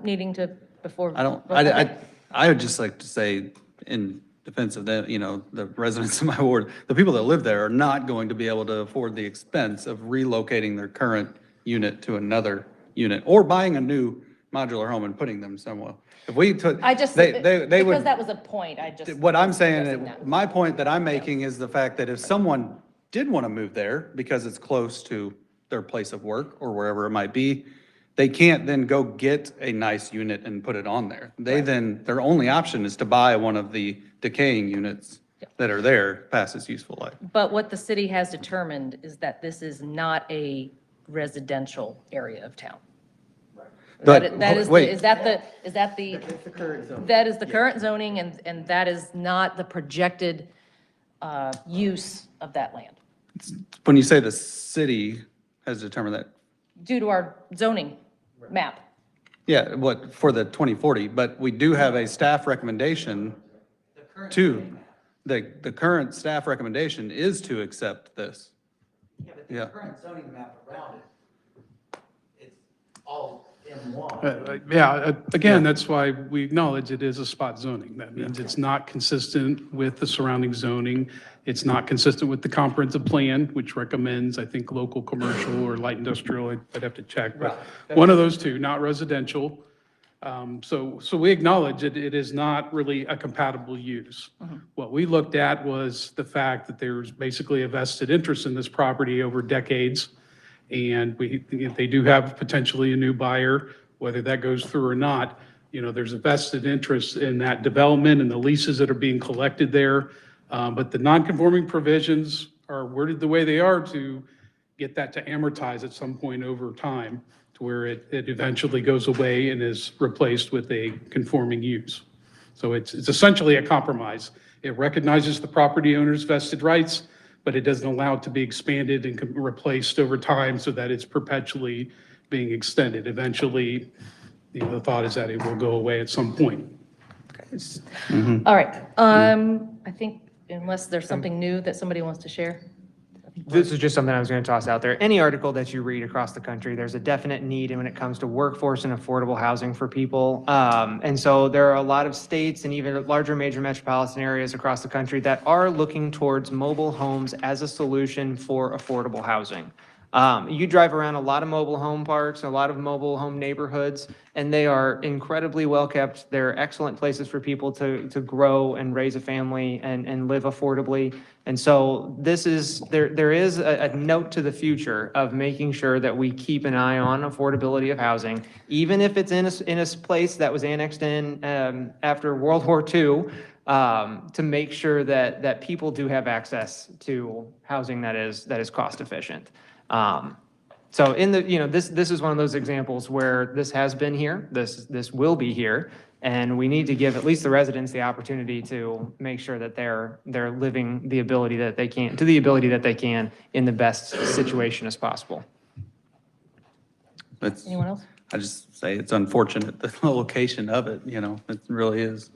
needing to, before? I would just like to say, in defense of the, the residents of my ward, the people that live there are not going to be able to afford the expense of relocating their current unit to another unit, or buying a new modular home and putting them somewhere. If we took, I just, they because would. that was a point, I just. What I'm was saying, suggesting that. my point that I'm making is the fact that if someone did want to move there because it's close to their place of work or wherever it might be, they can't then go get a nice unit and put it on there. Their only option is to buy one of the decaying units that are there past its useful life. But what the city has determined is that this is not a residential area of town. But, That is, wait. that is the current zoning, and that is not the projected use of that land When you say the city has determined that, due to our zoning map. yeah, what, for the 2040, but we do have a staff recommendation the current staff recommendation is to accept this. Yeah. current zoning map around it, it's all M1. Again, that's why we acknowledge it is a spot zoning. That means it's not consistent with the surrounding zoning. It's not consistent with the comprehensive plan, which recommends, I think, local commercial or light industrial. I'd have to check, but one of those two, not residential. So we acknowledge it is not really a compatible use. What we looked at was the fact that there's basically a vested interest in this property over decades. And they do have potentially a new buyer, whether that goes through or not. There's a vested interest in that development and the leases that are being collected there. But the non-conforming provisions are worded the way they are to get that to amortize at some point over time, to where it eventually goes away and is replaced with a conforming use. So it's essentially a compromise. It recognizes the property owner's vested rights, but it doesn't allow it to be expanded and replaced over time so that it's perpetually being extended. Eventually, the thought is that it will go away at some point. All right, I think unless there's something new that somebody wants to share. This is just something I was going to toss out there. Any article that you read across the country, there's a definite need when it comes to workforce and affordable housing for people. And so there are a lot of states and even larger major metropolitan areas across the country that are looking towards mobile homes as a solution for affordable housing. You drive around a lot of mobile home parks, a lot of mobile home neighborhoods, and they are incredibly well kept. They're excellent places for people to grow and raise a family and live affordably. And so there is a note to the future of making sure that we keep an eye on affordability of housing, even if it's in a place that was annexed in after World War II, to make sure that people do have access to housing that is cost efficient. So this is one of those examples where this has been here, this will be here, and we need to give at least the residents the opportunity to make sure that they're living the ability that they can, to the ability that they can in the best situation as possible. Anyone else? I just say it's unfortunate, the location of it, it really is.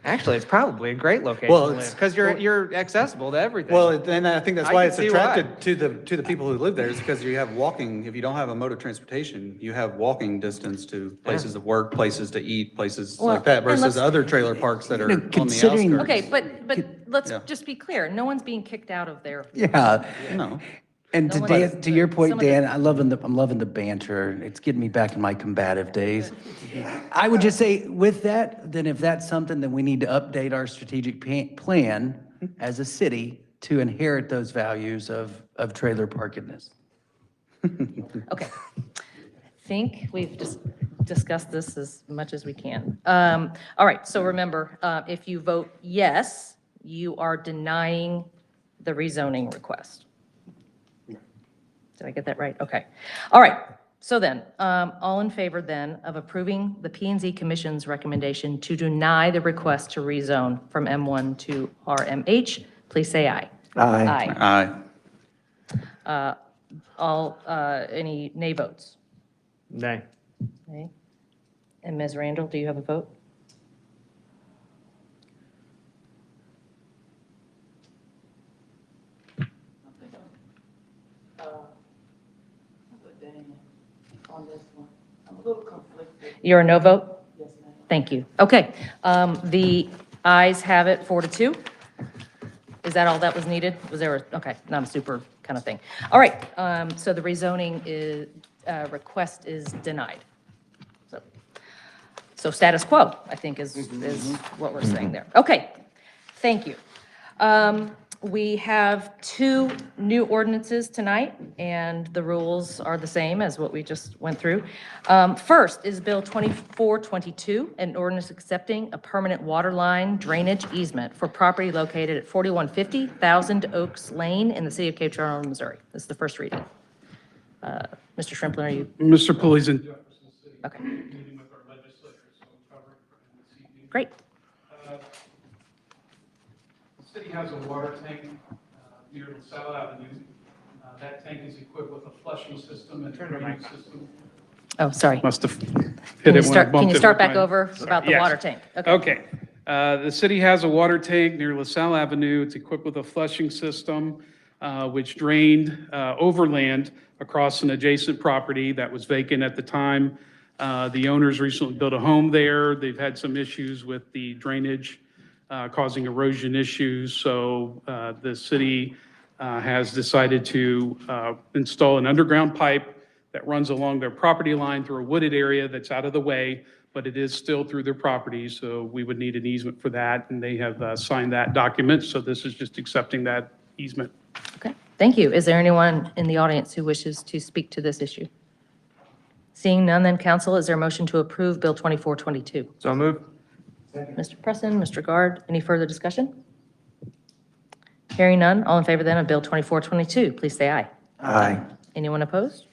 Actually, it's probably a great location Well, to it's- live, because you're accessible to everything. Well, and I think that's I why can it's see why. attracted to the people who live there, is because you have walking, if you don't have a mode of transportation, you have walking distance to places of work, places to eat, places Well, like that, and versus let's- other trailer parks that are on the considering- outskirts. Okay, but let's Yeah. just be clear, no one's being kicked out of there. Yeah. No. And No to one Dan, is, to your but point, some of the- Dan, I'm loving the banter. It's getting me back in my combative days. I would just say with that, then if that's something, then we need to update our strategic plan as a city to inherit those values of trailer parkedness. Okay. I think we've just discussed this as much as we can. All right, so remember, if you vote yes, you are denying the rezoning request. Did I get that right? Okay. All right, so then, all in favor then of approving the P&Z Commission's recommendation to deny the request to rezone from M1 to RMH, please say aye. Aye. Aye. Any nay votes? Nay. Okay. And Ms. Randle, do you have a vote? You're a no vote? Yes, ma'am. Thank you. Okay, the ayes have it 4-2. Is that all that was needed? Was there, okay, not a super kind of thing. All right, so the rezoning is, request is denied. So status quo, I think, is what we're saying there. Okay, thank you. We have 2 new ordinances tonight, and the rules are the same as what we just went through. First is Bill 2422, an ordinance accepting a permanent water line drainage easement for property located at 4150 Thousand Oaks Lane in the city of Cape Girardeau, Missouri. This is the first reading. Mr. Shrimplin, are you? Mr. Pulley's in Jefferson City. Okay. Meeting with our legislators, so I'm covering for him this evening. Great. The city has a water tank near LaSalle Avenue. That tank is equipped with a flushing system and a drainage system. Oh, sorry. Must have Can hit you it when I start, bumped can you it start with back my- over Sorry, about the yes. water tank? Okay. The city has a water tank near LaSalle Avenue. It's equipped with a flushing system, which drained overland across an adjacent property that was vacant at the time. The owners recently built a home there. They've had some issues with the drainage causing erosion issues. So the city has decided to install an underground pipe that runs along their property line through a wooded area that's out of the way, but it is still through their property. So we would need an easement for that, and they have signed that document. So this is just accepting that easement. Okay, thank you. Is there anyone in the audience who wishes to speak to this issue? Seeing none, then, council, is there a motion to approve Bill 2422? So moved. Mr. Presson, Mr. Guard, any further discussion? Hearing none, all in favor then of Bill 2422, please say aye. Aye. Anyone opposed?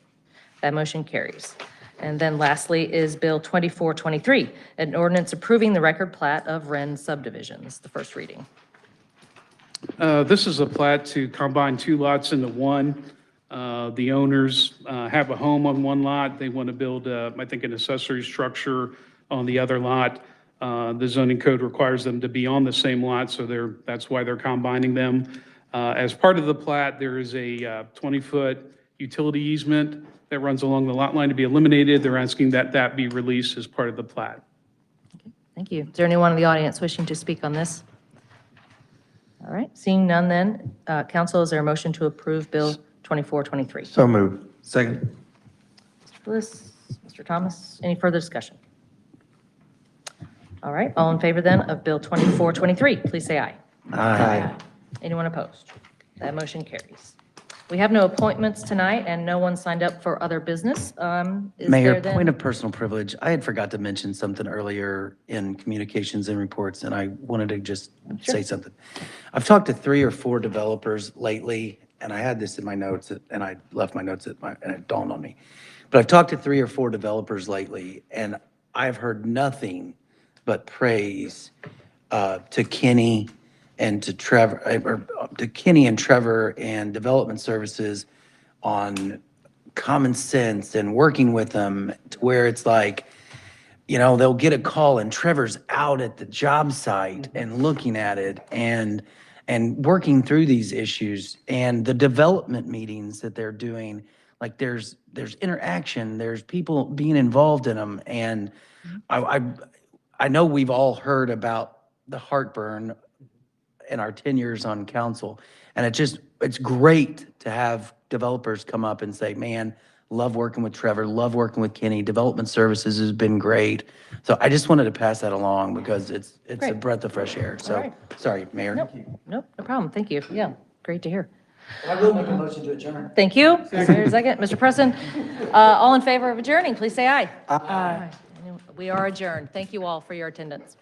That motion carries. And then lastly is Bill 2423, an ordinance approving the record plat of Wren subdivisions, the first reading. This is a plat to combine 2 lots into one. The owners have a home on one lot. They want to build, I think, an accessory structure on the other lot. The zoning code requires them to be on the same lot, so that's why they're combining them. As part of the plat, there is a 20-foot utility easement that runs along the lot line to be eliminated. They're asking that that be released as part of the plat. Thank you. Is there anyone in the audience wishing to speak on this? All right, seeing none then, council, is there a motion to approve Bill 2423? So moved. Second. Mr. Bliss, Mr. Thomas, any further discussion? All right, all in favor then of Bill 2423, please say aye. Aye. Anyone opposed? That motion carries. We have no appointments tonight, and no one signed up for other business. Is Mayor, there then- point of personal privilege. I had forgot to mention something earlier in communications and reports, and I wanted to just say something. I've talked to 3 or 4 developers lately, and I had this in my notes, and I left my notes and it dawned on me. But I've talked to 3 or 4 developers lately, and I've heard nothing but praise to Kenny and to Trevor, or to Kenny and Trevor and Development Services on common sense and working with them to where it's like, you know, they'll get a call and Trevor's out at the job site and looking at it and working through these issues, and the development meetings that they're doing, like there's interaction, there's people being involved in them. And I know we've all heard about the heartburn in our 10 years on council. And it's great to have developers come up and say, man, love working with Trevor, love working with Kenny. Development Services has been great. So I just wanted to pass that along because it's a Great. breath of fresh air. All So, right. sorry, Mayor. Nope, no problem. Thank you. Yeah, great to hear. I will make a motion to adjourn. Thank you. Is there a second? Mr. Presson, all in favor of adjourning, please say aye. Aye. We are adjourned. Thank you all for your attendance.